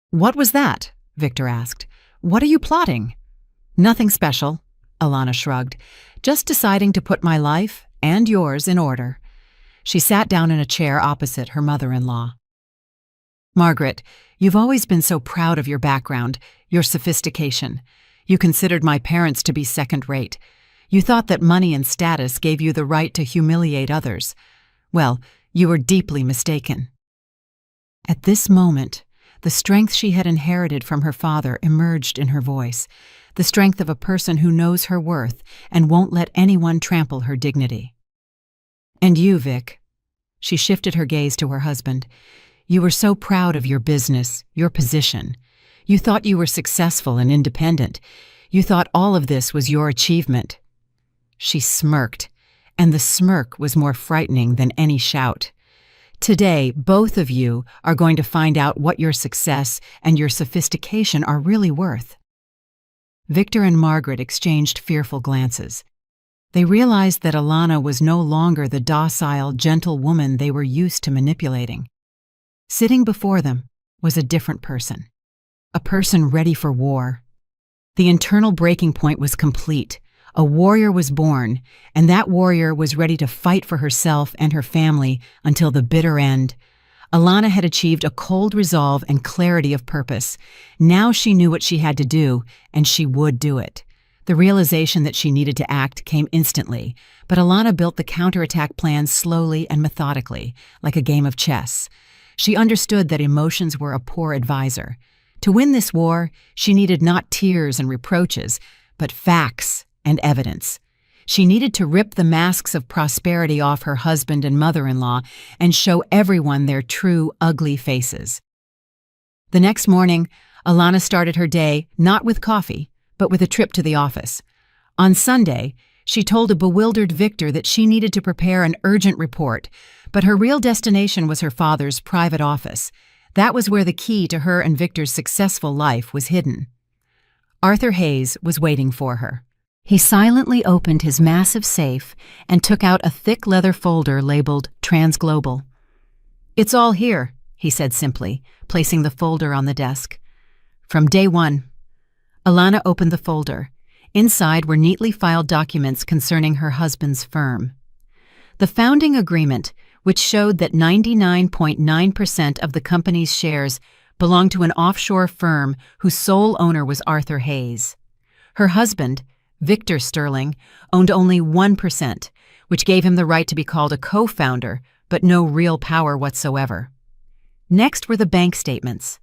"What was that?" Victor asked. "What are you plotting?" "Nothing special," Alana shrugged. "Just deciding to put my life and yours in order." She sat down in a chair opposite her mother-in-law. "Margaret, you've always been so proud of your background, your sophistication. You considered my parents to be second-rate. You thought that money and status gave you the right to humiliate others. Well, you were deeply mistaken." At this moment, the strength she had inherited from her father emerged in her voice, the strength of a person who knows her worth and won't let anyone trample her dignity. "And you, Vic," she shifted her gaze to her husband, "you were so proud of your business, your position. You thought you were successful and independent. You thought all of this was your achievement." She smirked, and the smirk was more frightening than any shout. "Today, both of you are going to find out what your success and your sophistication are really worth." Victor and Margaret exchanged fearful glances. They realized that Alana was no longer the docile, gentle woman they were used to manipulating. Sitting before them was a different person, a person ready for war. The internal breaking point was complete. A warrior was born, and that warrior was ready to fight for herself and her family until the bitter end. Alana had achieved a cold resolve and clarity of purpose. Now she knew what she had to do, and she would do it. The realization that she needed to act came instantly, but Alana built the counterattack plan slowly and methodically, like a game of chess. She understood that emotions were a poor advisor. To win this war, she needed not tears and reproaches, but facts and evidence. She needed to rip the masks of prosperity off her husband and mother-in-law and show everyone their true, ugly faces. The next morning, Alana started her day not with coffee, but with a trip to the office. On Sunday, she told a bewildered Victor that she needed to prepare an urgent report, but her real destination was her father's private office. That was where the key to her and Victor's successful life was hidden. Arthur Hayes was waiting for her. He silently opened his massive safe and took out a thick leather folder labeled Transglobal. "It's all here," he said simply, placing the folder on the desk. "From day one." Alana opened the folder. Inside were neatly filed documents concerning her husband's firm. The founding agreement, which showed that 99.9% of the company's shares belonged to an offshore firm whose sole owner was Arthur Hayes. Her husband, Victor Sterling, owned only 1%, which gave him the right to be called a co-founder, but no real power whatsoever. Next were the bank statements.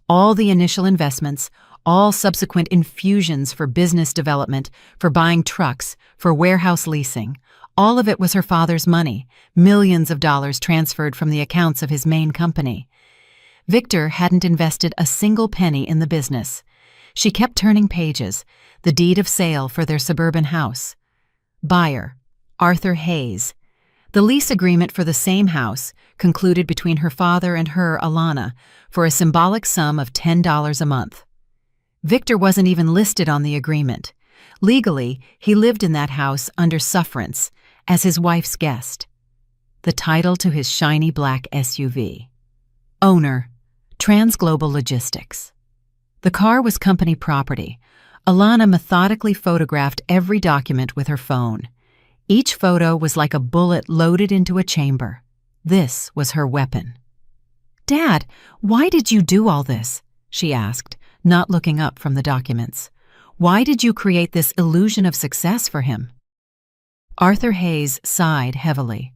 All the initial investments, all subsequent infusions for business development, for buying trucks, for warehouse leasing, all of it was her father's money, millions of dollars transferred from the accounts of his main company. Victor hadn't invested a single penny in the business. She kept turning pages, the deed of sale for their suburban house. Buyer, Arthur Hayes. The lease agreement for the same house, concluded between her father and her, Alana, for a symbolic sum of $10 a month. Victor wasn't even listed on the agreement. Legally, he lived in that house under sufferance, as his wife's guest. The title to his shiny black SUV. Owner, Transglobal Logistics. The car was company property. Alana methodically photographed every document with her phone. Each photo was like a bullet loaded into a chamber. This was her weapon. "Dad, why did you do all this?" she asked, not looking up from the documents. "Why did you create this illusion of success for him?" Arthur Hayes sighed heavily.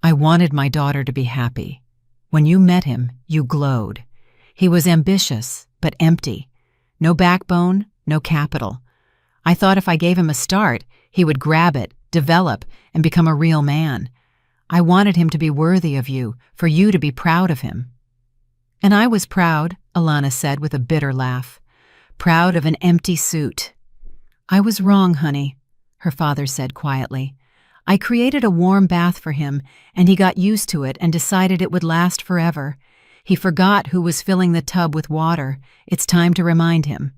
I wanted my daughter to be happy. When you met him, you glowed. He was ambitious, but empty. No backbone, no capital. I thought if I gave him a start, he would grab it, develop, and become a real man. I wanted him to be worthy of you, for you to be proud of him. And I was proud, Alana said with a bitter laugh. Proud of an empty suit. I was wrong, honey, her father said quietly. I created a warm bath for him, and he got used to it and decided it would last forever. He forgot who was filling the tub with water. It's time to remind him.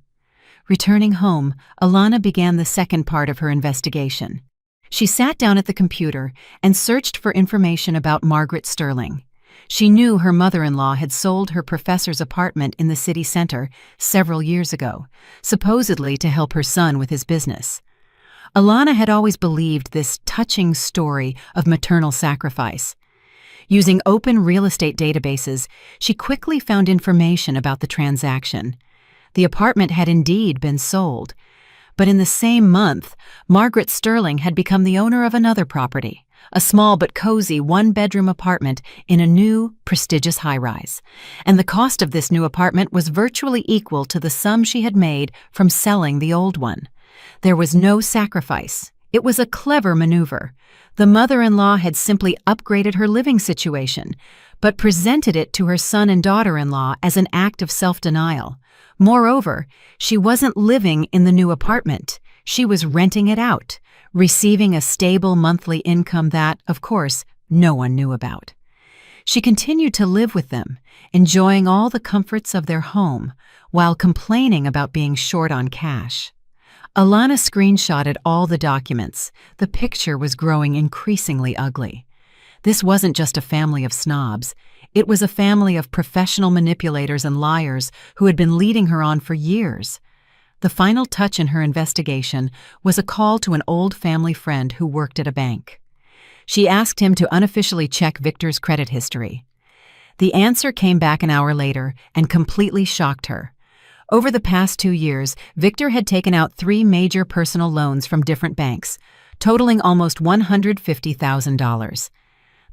Returning home, Alana began the second part of her investigation. She sat down at the computer and searched for information about Margaret Sterling. She knew her mother-in-law had sold her professor's apartment in the city center several years ago, supposedly to help her son with his business. Alana had always believed this touching story of maternal sacrifice. Using open real estate databases, she quickly found information about the transaction. The apartment had indeed been sold, but in the same month, Margaret Sterling had become the owner of another property, a small but cozy one-bedroom apartment in a new, prestigious high-rise. And the cost of this new apartment was virtually equal to the sum she had made from selling the old one. There was no sacrifice. It was a clever maneuver. The mother-in-law had simply upgraded her living situation, but presented it to her son and daughter-in-law as an act of self-denial. Moreover, she wasn't living in the new apartment. She was renting it out, receiving a stable monthly income that, of course, no one knew about. She continued to live with them, enjoying all the comforts of their home, while complaining about being short on cash. Alana screenshotted all the documents. The picture was growing increasingly ugly. This wasn't just a family of snobs. It was a family of professional manipulators and liars who had been leading her on for years. The final touch in her investigation was a call to an old family friend who worked at a bank. She asked him to unofficially check Victor's credit history. The answer came back an hour later and completely shocked her. Over the past 2 years, Victor had taken out 3 major personal loans from different banks, totaling almost $150,000.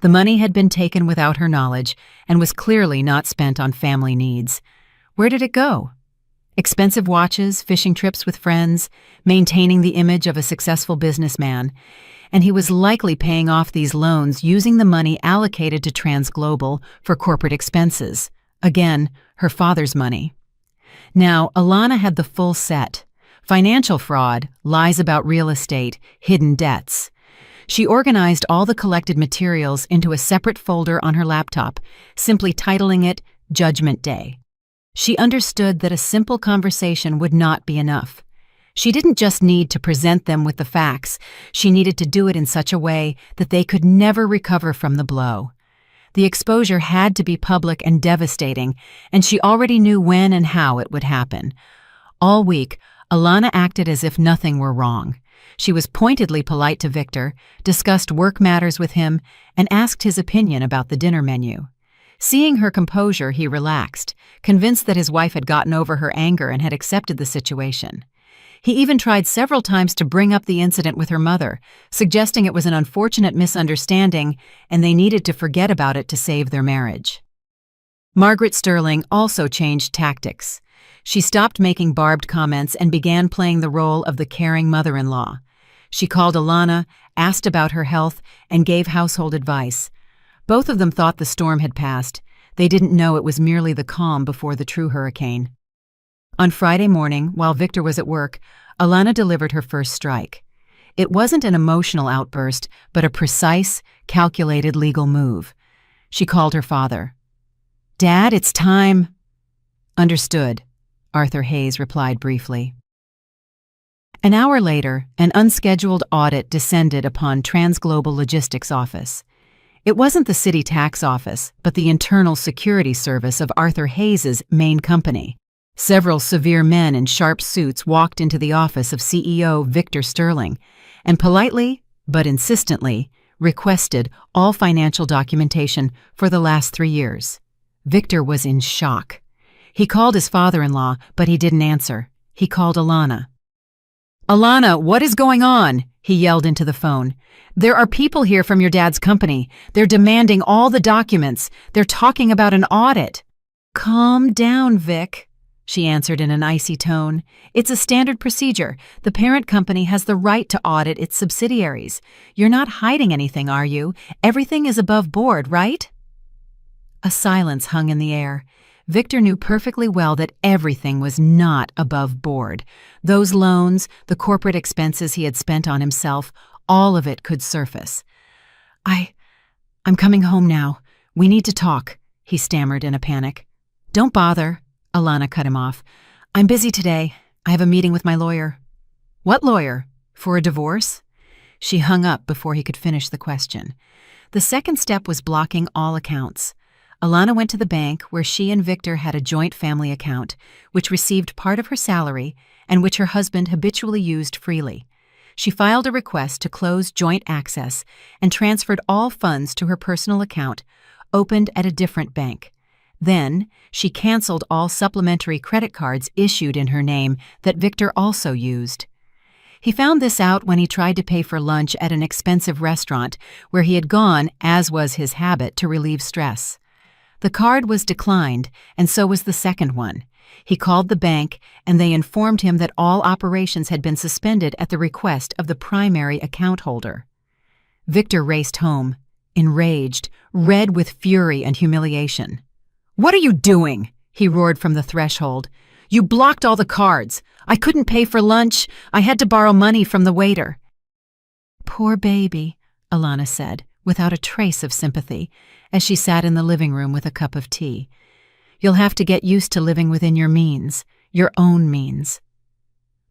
The money had been taken without her knowledge and was clearly not spent on family needs. Where did it go? Expensive watches, fishing trips with friends, maintaining the image of a successful businessman, and he was likely paying off these loans using the money allocated to Transglobal for corporate expenses. Again, her father's money. Now, Alana had the full set: financial fraud, lies about real estate, hidden debts. She organized all the collected materials into a separate folder on her laptop, simply titling it Judgment Day. She understood that a simple conversation would not be enough. She didn't just need to present them with the facts, she needed to do it in such a way that they could never recover from the blow. The exposure had to be public and devastating, and she already knew when and how it would happen. All week, Alana acted as if nothing were wrong. She was pointedly polite to Victor, discussed work matters with him, and asked his opinion about the dinner menu. Seeing her composure, he relaxed, convinced that his wife had gotten over her anger and had accepted the situation. He even tried several times to bring up the incident with her mother, suggesting it was an unfortunate misunderstanding and they needed to forget about it to save their marriage. Margaret Sterling also changed tactics. She stopped making barbed comments and began playing the role of the caring mother-in-law. She called Alana, asked about her health, and gave household advice. Both of them thought the storm had passed. They didn't know it was merely the calm before the true hurricane. On Friday morning, while Victor was at work, Alana delivered her first strike. It wasn't an emotional outburst, but a precise, calculated legal move. She called her father. "Dad, it's time." "Understood," Arthur Hayes replied briefly. An hour later, an unscheduled audit descended upon Transglobal Logistics office. It wasn't the city tax office, but the internal security service of Arthur Hayes's main company. Several severe men in sharp suits walked into the office of CEO Victor Sterling and politely, but insistently, requested all financial documentation for the last 3 years. Victor was in shock. He called his father-in-law, but he didn't answer. He called Alana. "Alana, what is going on?" he yelled into the phone. "There are people here from your dad's company. They're demanding all the documents. They're talking about an audit." "Calm down, Vic," she answered in an icy tone. "It's a standard procedure. The parent company has the right to audit its subsidiaries. You're not hiding anything, are you? Everything is above board, right?" A silence hung in the air. Victor knew perfectly well that everything was not above board. Those loans, the corporate expenses he had spent on himself, all of it could surface. I'm coming home now. We need to talk," he stammered in a panic. "Don't bother," Alana cut him off. "I'm busy today. I have a meeting with my lawyer." "What lawyer? For a divorce?" She hung up before he could finish the question. The second step was blocking all accounts. Alana went to the bank where she and Victor had a joint family account, which received part of her salary and which her husband habitually used freely. She filed a request to close joint access and transferred all funds to her personal account, opened at a different bank. Then, she canceled all supplementary credit cards issued in her name that Victor also used. He found this out when he tried to pay for lunch at an expensive restaurant where he had gone, as was his habit, to relieve stress. The card was declined, and so was the second one. He called the bank, and they informed him that all operations had been suspended at the request of the primary account holder. Victor raced home, enraged, red with fury and humiliation. "What are you doing?" he roared from the threshold. "You blocked all the cards. I couldn't pay for lunch. I had to borrow money from the waiter." "Poor baby," Alana said, without a trace of sympathy, as she sat in the living room with a cup of tea. "You'll have to get used to living within your means, your own means."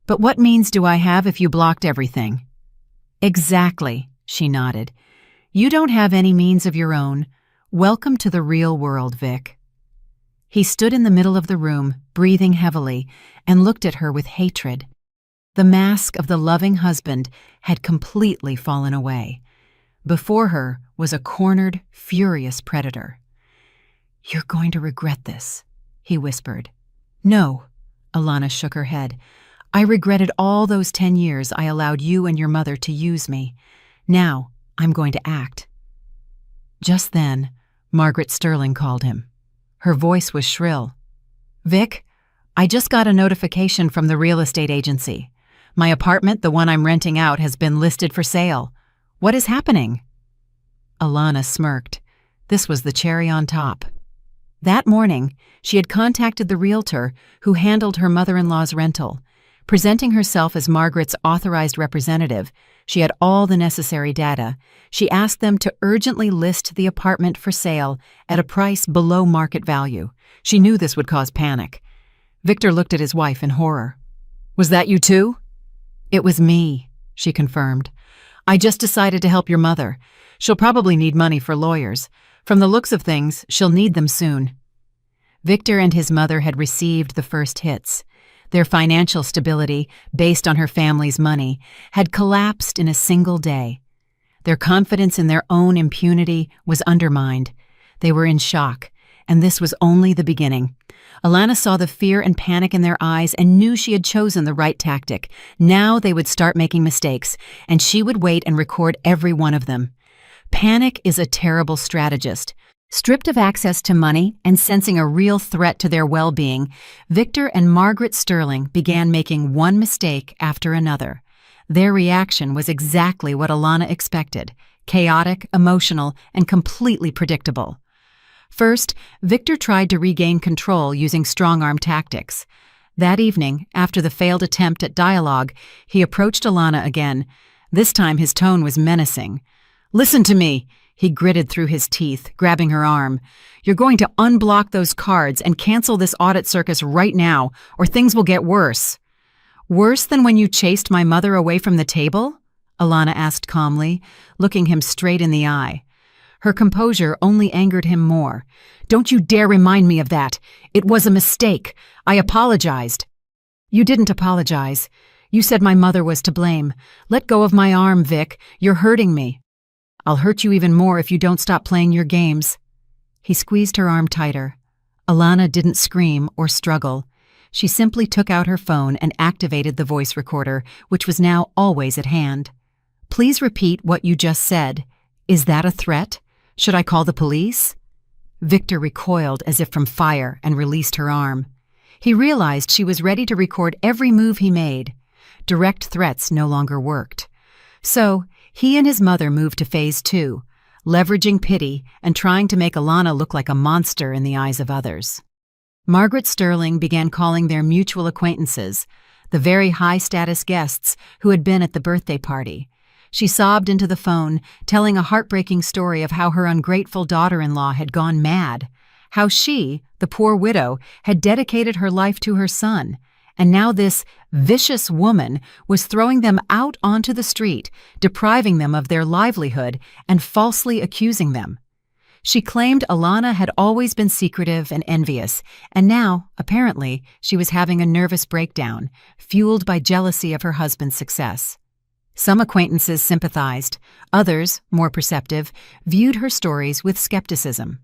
"But what means do I have if you blocked everything?" "Exactly," she nodded. "You don't have any means of your own. Welcome to the real world, Vic." He stood in the middle of the room, breathing heavily, and looked at her with hatred. The mask of the loving husband had completely fallen away. Before her was a cornered, furious predator. "You're going to regret this," he whispered. "No," Alana shook her head. "I regretted all those 10 years I allowed you and your mother to use me. Now I'm going to act." Just then, Margaret Sterling called him. Her voice was shrill. "Vic, I just got a notification from the real estate agency. My apartment, the one I'm renting out, has been listed for sale. What is happening?" Alana smirked. This was the cherry on top. That morning, she had contacted the realtor who handled her mother-in-law's rental. Presenting herself as Margaret's authorized representative, she had all the necessary data. She asked them to urgently list the apartment for sale at a price below market value. She knew this would cause panic. Victor looked at his wife in horror. "Was that you too?" "It was me," she confirmed. "I just decided to help your mother. She'll probably need money for lawyers. From the looks of things, she'll need them soon." Victor and his mother had received the first hits. Their financial stability, based on her family's money, had collapsed in a single day. Their confidence in their own impunity was undermined. They were in shock, and this was only the beginning. Alana saw the fear and panic in their eyes and knew she had chosen the right tactic. Now they would start making mistakes, and she would wait and record every one of them. Panic is a terrible strategist. Stripped of access to money and sensing a real threat to their well-being, Victor and Margaret Sterling began making one mistake after another. Their reaction was exactly what Alana expected: chaotic, emotional, and completely predictable. First, Victor tried to regain control using strong-arm tactics. That evening, after the failed attempt at dialogue, he approached Alana again. This time his tone was menacing. "Listen to me," he gritted through his teeth, grabbing her arm. "You're going to unblock those cards and cancel this audit circus right now, or things will get worse." "Worse than when you chased my mother away from the table?" Alana asked calmly, looking him straight in the eye. Her composure only angered him more. "Don't you dare remind me of that. It was a mistake. I apologized." "You didn't apologize. You said my mother was to blame. Let go of my arm, Vic. You're hurting me." "I'll hurt you even more if you don't stop playing your games." He squeezed her arm tighter. Alana didn't scream or struggle. She simply took out her phone and activated the voice recorder, which was now always at hand. Please repeat what you just said. Is that a threat? Should I call the police? Victor recoiled as if from fire and released her arm. He realized she was ready to record every move he made. Direct threats no longer worked. So, he and his mother moved to phase 2, leveraging pity and trying to make Alana look like a monster in the eyes of others. Margaret Sterling began calling their mutual acquaintances, the very high-status guests who had been at the birthday party. She sobbed into the phone, telling a heartbreaking story of how her ungrateful daughter-in-law had gone mad, how she, the poor widow, had dedicated her life to her son, and now this vicious woman was throwing them out onto the street, depriving them of their livelihood and falsely accusing them. She claimed Alana had always been secretive and envious, and now, apparently, she was having a nervous breakdown, fueled by jealousy of her husband's success. Some acquaintances sympathized, others, more perceptive, viewed her stories with skepticism.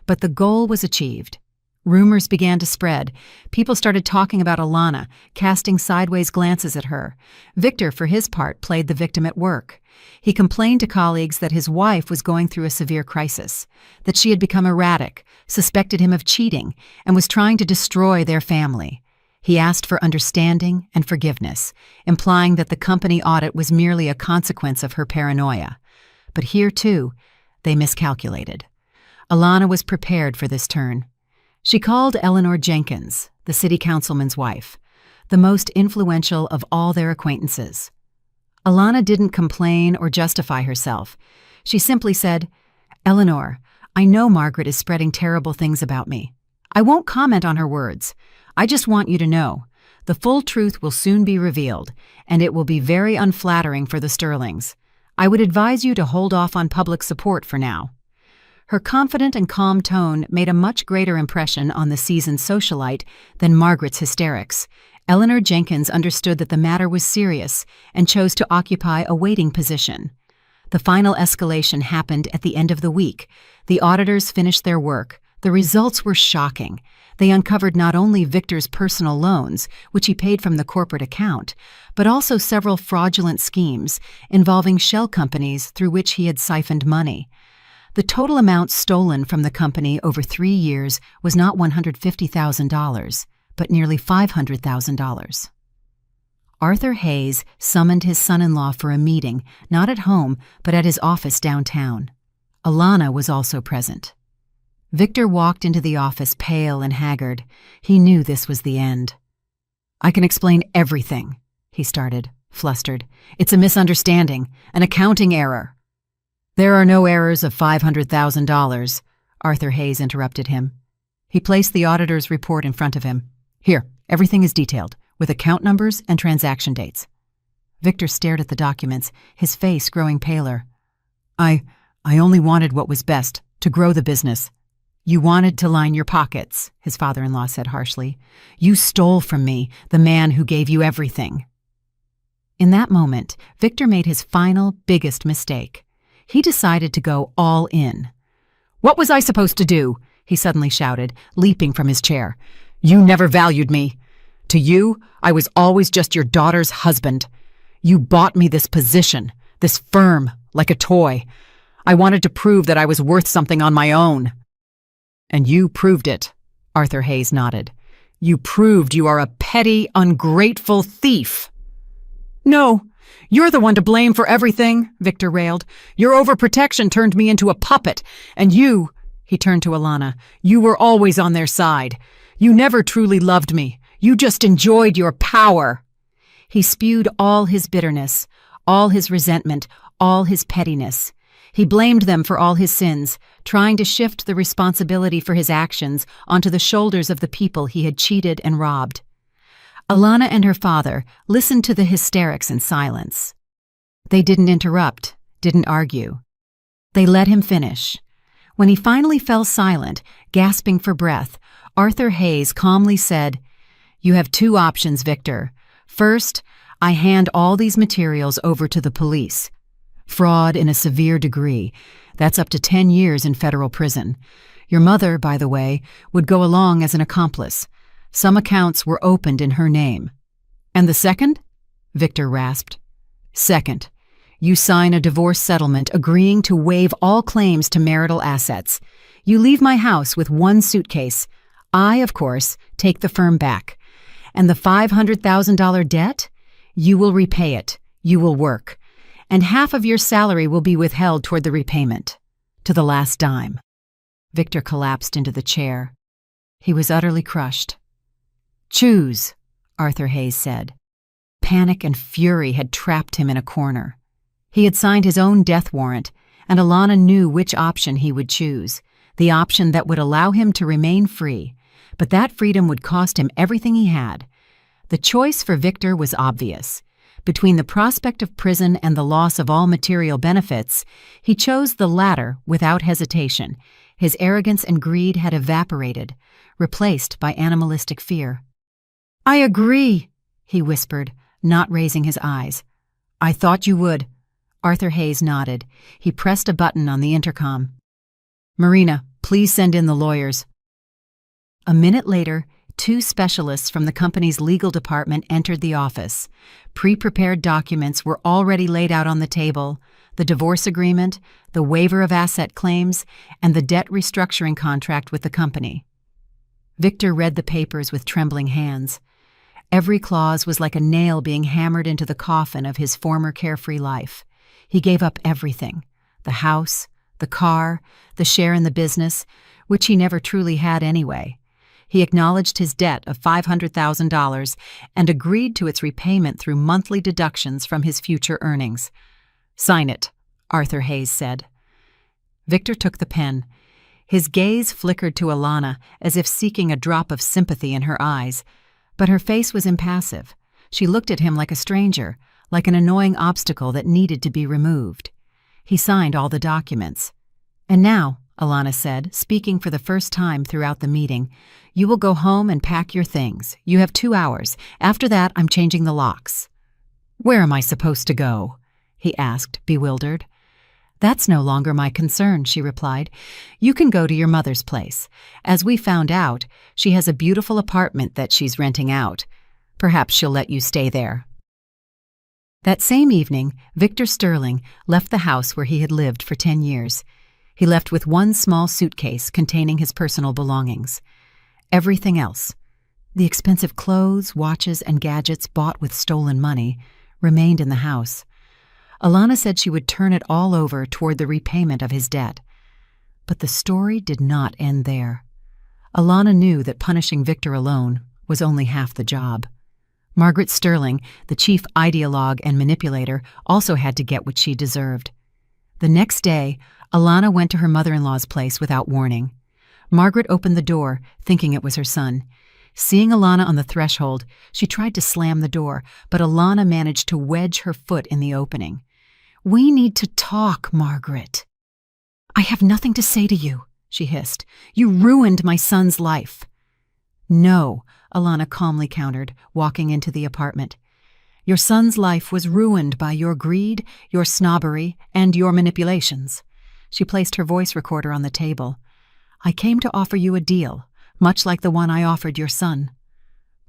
But the goal was achieved. Rumors began to spread. People started talking about Alana, casting sideways glances at her. Victor, for his part, played the victim at work. He complained to colleagues that his wife was going through a severe crisis, that she had become erratic, suspected him of cheating, and was trying to destroy their family. He asked for understanding and forgiveness, implying that the company audit was merely a consequence of her paranoia. But here, too, they miscalculated. Alana was prepared for this turn. She called Eleanor Jenkins, the city councilman's wife, the most influential of all their acquaintances. Alana didn't complain or justify herself. She simply said, "Eleanor, I know Margaret is spreading terrible things about me. I won't comment on her words. I just want you to know, the full truth will soon be revealed, and it will be very unflattering for the Sterlings. I would advise you to hold off on public support for now." Her confident and calm tone made a much greater impression on the seasoned socialite than Margaret's hysterics. Eleanor Jenkins understood that the matter was serious and chose to occupy a waiting position. The final escalation happened at the end of the week. The auditors finished their work. The results were shocking. They uncovered not only Victor's personal loans, which he paid from the corporate account, but also several fraudulent schemes involving shell companies through which he had siphoned money. The total amount stolen from the company over 3 years was not $150,000, but nearly $500,000. Arthur Hayes summoned his son-in-law for a meeting, not at home, but at his office downtown. Alana was also present. Victor walked into the office pale and haggard. He knew this was the end. "I can explain everything," he started, flustered. "It's a misunderstanding, an accounting error." "There are no errors of $500,000, Arthur Hayes interrupted him. He placed the auditor's report in front of him. "Here, everything is detailed, with account numbers and transaction dates." Victor stared at the documents, his face growing paler. I only wanted what was best, to grow the business." "You wanted to line your pockets," his father-in-law said harshly. "You stole from me, the man who gave you everything." In that moment, Victor made his final, biggest mistake. He decided to go all in. "What was I supposed to do?" he suddenly shouted, leaping from his chair. "You never valued me. To you, I was always just your daughter's husband. You bought me this position, this firm, like a toy. I wanted to prove that I was worth something on my own." "And you proved it," Arthur Hayes nodded. "You proved you are a petty, ungrateful thief." "No, you're the one to blame for everything," Victor railed. "Your overprotection turned me into a puppet, and you," he turned to Alana, "you were always on their side. You never truly loved me. You just enjoyed your power." He spewed all his bitterness, all his resentment, all his pettiness. He blamed them for all his sins, trying to shift the responsibility for his actions onto the shoulders of the people he had cheated and robbed. Alana and her father listened to the hysterics in silence. They didn't interrupt, didn't argue. They let him finish. When he finally fell silent, gasping for breath, Arthur Hayes calmly said, "You have 2 options, Victor. First, I hand all these materials over to the police. Fraud in a severe degree. That's up to 10 years in federal prison. Your mother, by the way, would go along as an accomplice. Some accounts were opened in her name." "And the second?" Victor rasped. "Second, You sign a divorce settlement agreeing to waive all claims to marital assets. You leave my house with one suitcase. I, of course, take the firm back. And the $500,000 debt? You will repay it. You will work. And half of your salary will be withheld toward the repayment. To the last dime. Victor collapsed into the chair. He was utterly crushed. Choose, Arthur Hayes said. Panic and fury had trapped him in a corner. He had signed his own death warrant, and Alana knew which option he would choose, the option that would allow him to remain free, but that freedom would cost him everything he had. The choice for Victor was obvious. Between the prospect of prison and the loss of all material benefits, he chose the latter without hesitation. His arrogance and greed had evaporated, replaced by animalistic fear. "I agree," he whispered, not raising his eyes. "I thought you would." Arthur Hayes nodded. He pressed a button on the intercom. "Marina, please send in the lawyers." A minute later, 2 specialists from the company's legal department entered the office. Pre-prepared documents were already laid out on the table: the divorce agreement, the waiver of asset claims, and the debt restructuring contract with the company. Victor read the papers with trembling hands. Every clause was like a nail being hammered into the coffin of his former carefree life. He gave up everything: the house, the car, the share in the business, which he never truly had anyway. He acknowledged his debt of $500,000 and agreed to its repayment through monthly deductions from his future earnings. "Sign it," Arthur Hayes said. Victor took the pen. His gaze flickered to Alana as if seeking a drop of sympathy in her eyes, but her face was impassive. She looked at him like a stranger, like an annoying obstacle that needed to be removed. He signed all the documents. "And now," Alana said, speaking for the first time throughout the meeting, "you will go home and pack your things. You have 2 hours. After that, I'm changing the locks." "Where am I supposed to go?" he asked, bewildered. "That's no longer my concern," she replied. "You can go to your mother's place. As we found out, she has a beautiful apartment that she's renting out. Perhaps she'll let you stay there." That same evening, Victor Sterling left the house where he had lived for 10 years. He left with one small suitcase containing his personal belongings. Everything else, the expensive clothes, watches, and gadgets bought with stolen money, remained in the house. Alana said she would turn it all over toward the repayment of his debt. But the story did not end there. Alana knew that punishing Victor alone was only half the job. Margaret Sterling, the chief ideologue and manipulator, also had to get what she deserved. The next day, Alana went to her mother-in-law's place without warning. Margaret opened the door, thinking it was her son. Seeing Alana on the threshold, she tried to slam the door, but Alana managed to wedge her foot in the opening. "We need to talk, Margaret." "I have nothing to say to you," she hissed. "You ruined my son's life." "No," Alana calmly countered, walking into the apartment. "Your son's life was ruined by your greed, your snobbery, and your manipulations." She placed her voice recorder on the table. "I came to offer you a deal, much like the one I offered your son."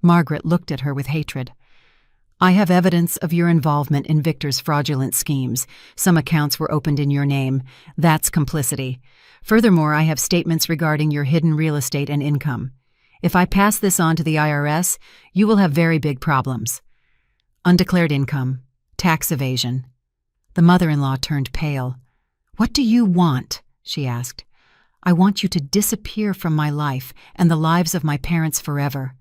Margaret looked at her with hatred. "I have evidence of your involvement in Victor's fraudulent schemes. Some accounts were opened in your name. That's complicity. Furthermore, I have statements regarding your hidden real estate and income. If I pass this on to the IRS, you will have very big problems. Undeclared income, tax evasion." The mother-in-law turned pale. "What do you want?" she asked. "I want you to disappear from my life and the lives of my parents forever.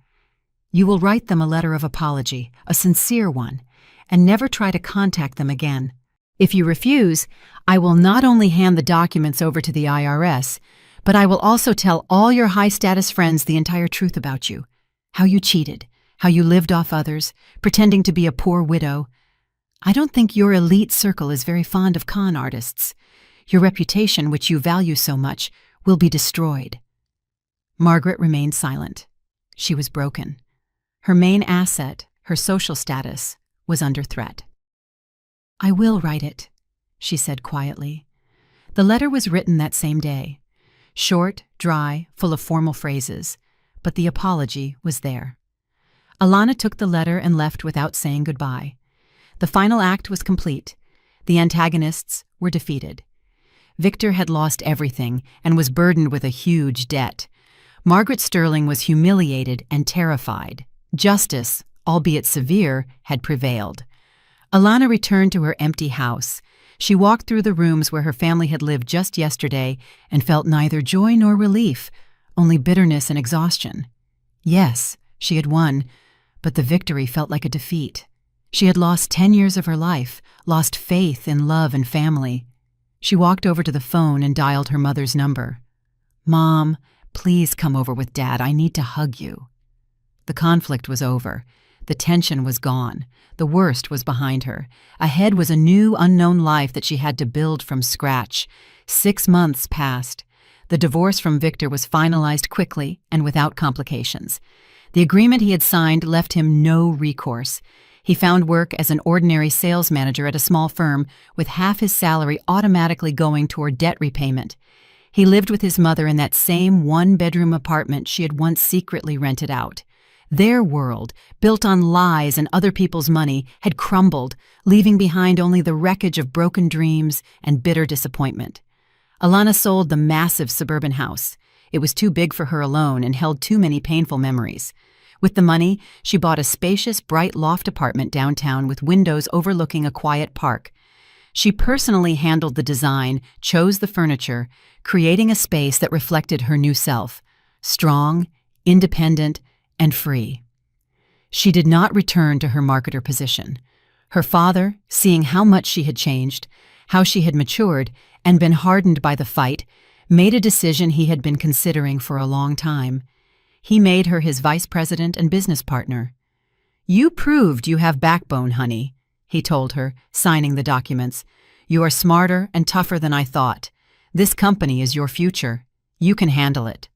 You will write them a letter of apology, a sincere one, and never try to contact them again. If you refuse, I will not only hand the documents over to the IRS, but I will also tell all your high-status friends the entire truth about you. How you cheated, how you lived off others, pretending to be a poor widow. I don't think your elite circle is very fond of con artists. Your reputation, which you value so much, will be destroyed." Margaret remained silent. She was broken. Her main asset, her social status, was under threat. "I will write it," she said quietly. The letter was written that same day. Short, dry, full of formal phrases, but the apology was there. Alana took the letter and left without saying goodbye. The final act was complete. The antagonists were defeated. Victor had lost everything and was burdened with a huge debt. Margaret Sterling was humiliated and terrified. Justice, albeit severe, had prevailed. Alana returned to her empty house. She walked through the rooms where her family had lived just yesterday and felt neither joy nor relief, only bitterness and exhaustion. Yes, she had won, but the victory felt like a defeat. She had lost 10 years of her life, lost faith in love and family. She walked over to the phone and dialed her mother's number. "Mom, please come over with Dad. I need to hug you." The conflict was over. The tension was gone. The worst was behind her. Ahead was a new, unknown life that she had to build from scratch. 6 months passed. The divorce from Victor was finalized quickly and without complications. The agreement he had signed left him no recourse. He found work as an ordinary sales manager at a small firm, with half his salary automatically going toward debt repayment. He lived with his mother in that same one-bedroom apartment she had once secretly rented out. Their world, built on lies and other people's money, had crumbled, leaving behind only the wreckage of broken dreams and bitter disappointment. Alana sold the massive suburban house. It was too big for her alone and held too many painful memories. With the money, she bought a spacious, bright loft apartment downtown with windows overlooking a quiet park. She personally handled the design, chose the furniture, creating a space that reflected her new self, strong, independent, and free. She did not return to her marketer position. Her father, seeing how much she had changed, how she had matured, and been hardened by the fight, made a decision he had been considering for a long time. He made her his vice president and business partner. "You proved you have backbone, honey," he told her, signing the documents. "You are smarter and tougher than I thought. This company is your future. You can handle it."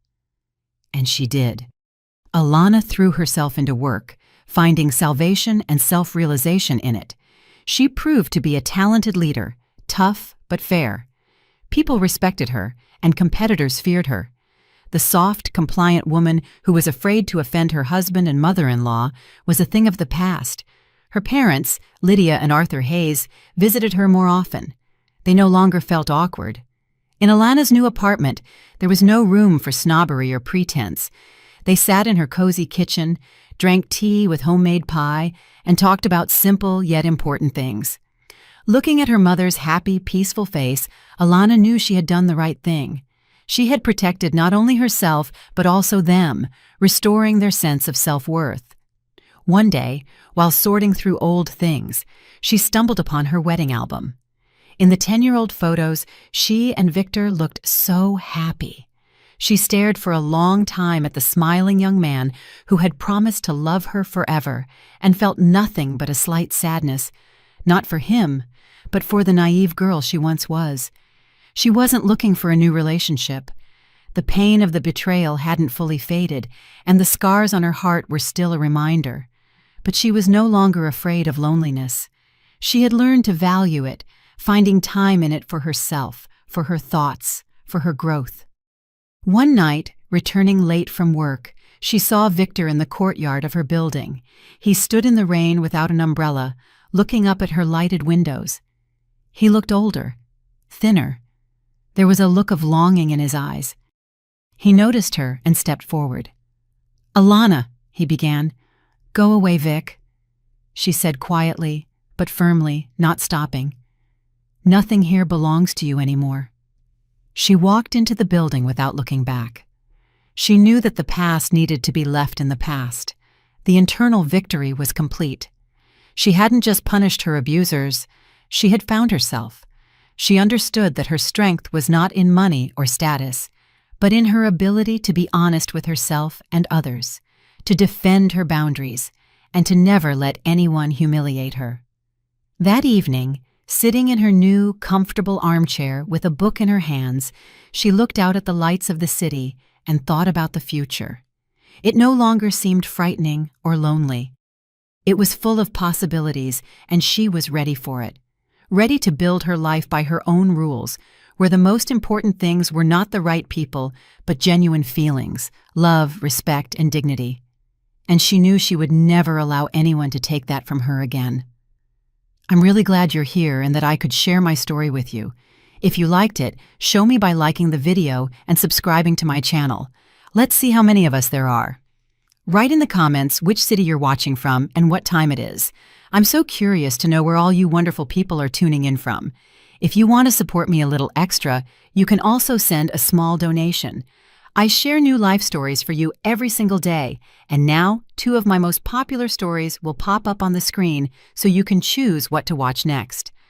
And she did. Alana threw herself into work, finding salvation and self-realization in it. She proved to be a talented leader, tough but fair. People respected her, and competitors feared her. The soft, compliant woman who was afraid to offend her husband and mother-in-law was a thing of the past. Her parents, Lydia and Arthur Hayes, visited her more often. They no longer felt awkward. In Alana's new apartment, there was no room for snobbery or pretense. They sat in her cozy kitchen, drank tea with homemade pie, and talked about simple yet important things. Looking at her mother's happy, peaceful face, Alana knew she had done the right thing. She had protected not only herself, but also them, restoring their sense of self-worth. One day, while sorting through old things, she stumbled upon her wedding album. In the 10-year-old photos, she and Victor looked so happy. She stared for a long time at the smiling young man who had promised to love her forever and felt nothing but a slight sadness, not for him, but for the naive girl she once was. She wasn't looking for a new relationship. The pain of the betrayal hadn't fully faded, and the scars on her heart were still a reminder. But she was no longer afraid of loneliness. She had learned to value it, finding time in it for herself, for her thoughts, for her growth. One night, returning late from work, she saw Victor in the courtyard of her building. He stood in the rain without an umbrella, looking up at her lighted windows. He looked older, thinner. There was a look of longing in his eyes. He noticed her and stepped forward. "Alana," he began. "Go away, Vic," she said quietly, but firmly, not stopping. "Nothing here belongs to you anymore." She walked into the building without looking back. She knew that the past needed to be left in the past. The internal victory was complete. She hadn't just punished her abusers, she had found herself. She understood that her strength was not in money or status, but in her ability to be honest with herself and others, to defend her boundaries, and to never let anyone humiliate her. That evening, sitting in her new, comfortable armchair with a book in her hands, she looked out at the lights of the city and thought about the future. It no longer seemed frightening or lonely. It was full of possibilities, and she was ready for it. Ready to build her life by her own rules, where the most important things were not the right people, but genuine feelings, love, respect, and dignity. And she knew she would never allow anyone to take that from her again. I'm really glad you're here and that I could share my story with you. If you liked it, show me by liking the video and subscribing to my channel. Let's see how many of us there are. Write in the comments which city you're watching from and what time it is. I'm so curious to know where all you wonderful people are tuning in from. If you want to support me a little extra, you can also send a small donation. I share new life stories for you every single day, and now 2 of my most popular stories will pop up on the screen so you can choose what to watch next.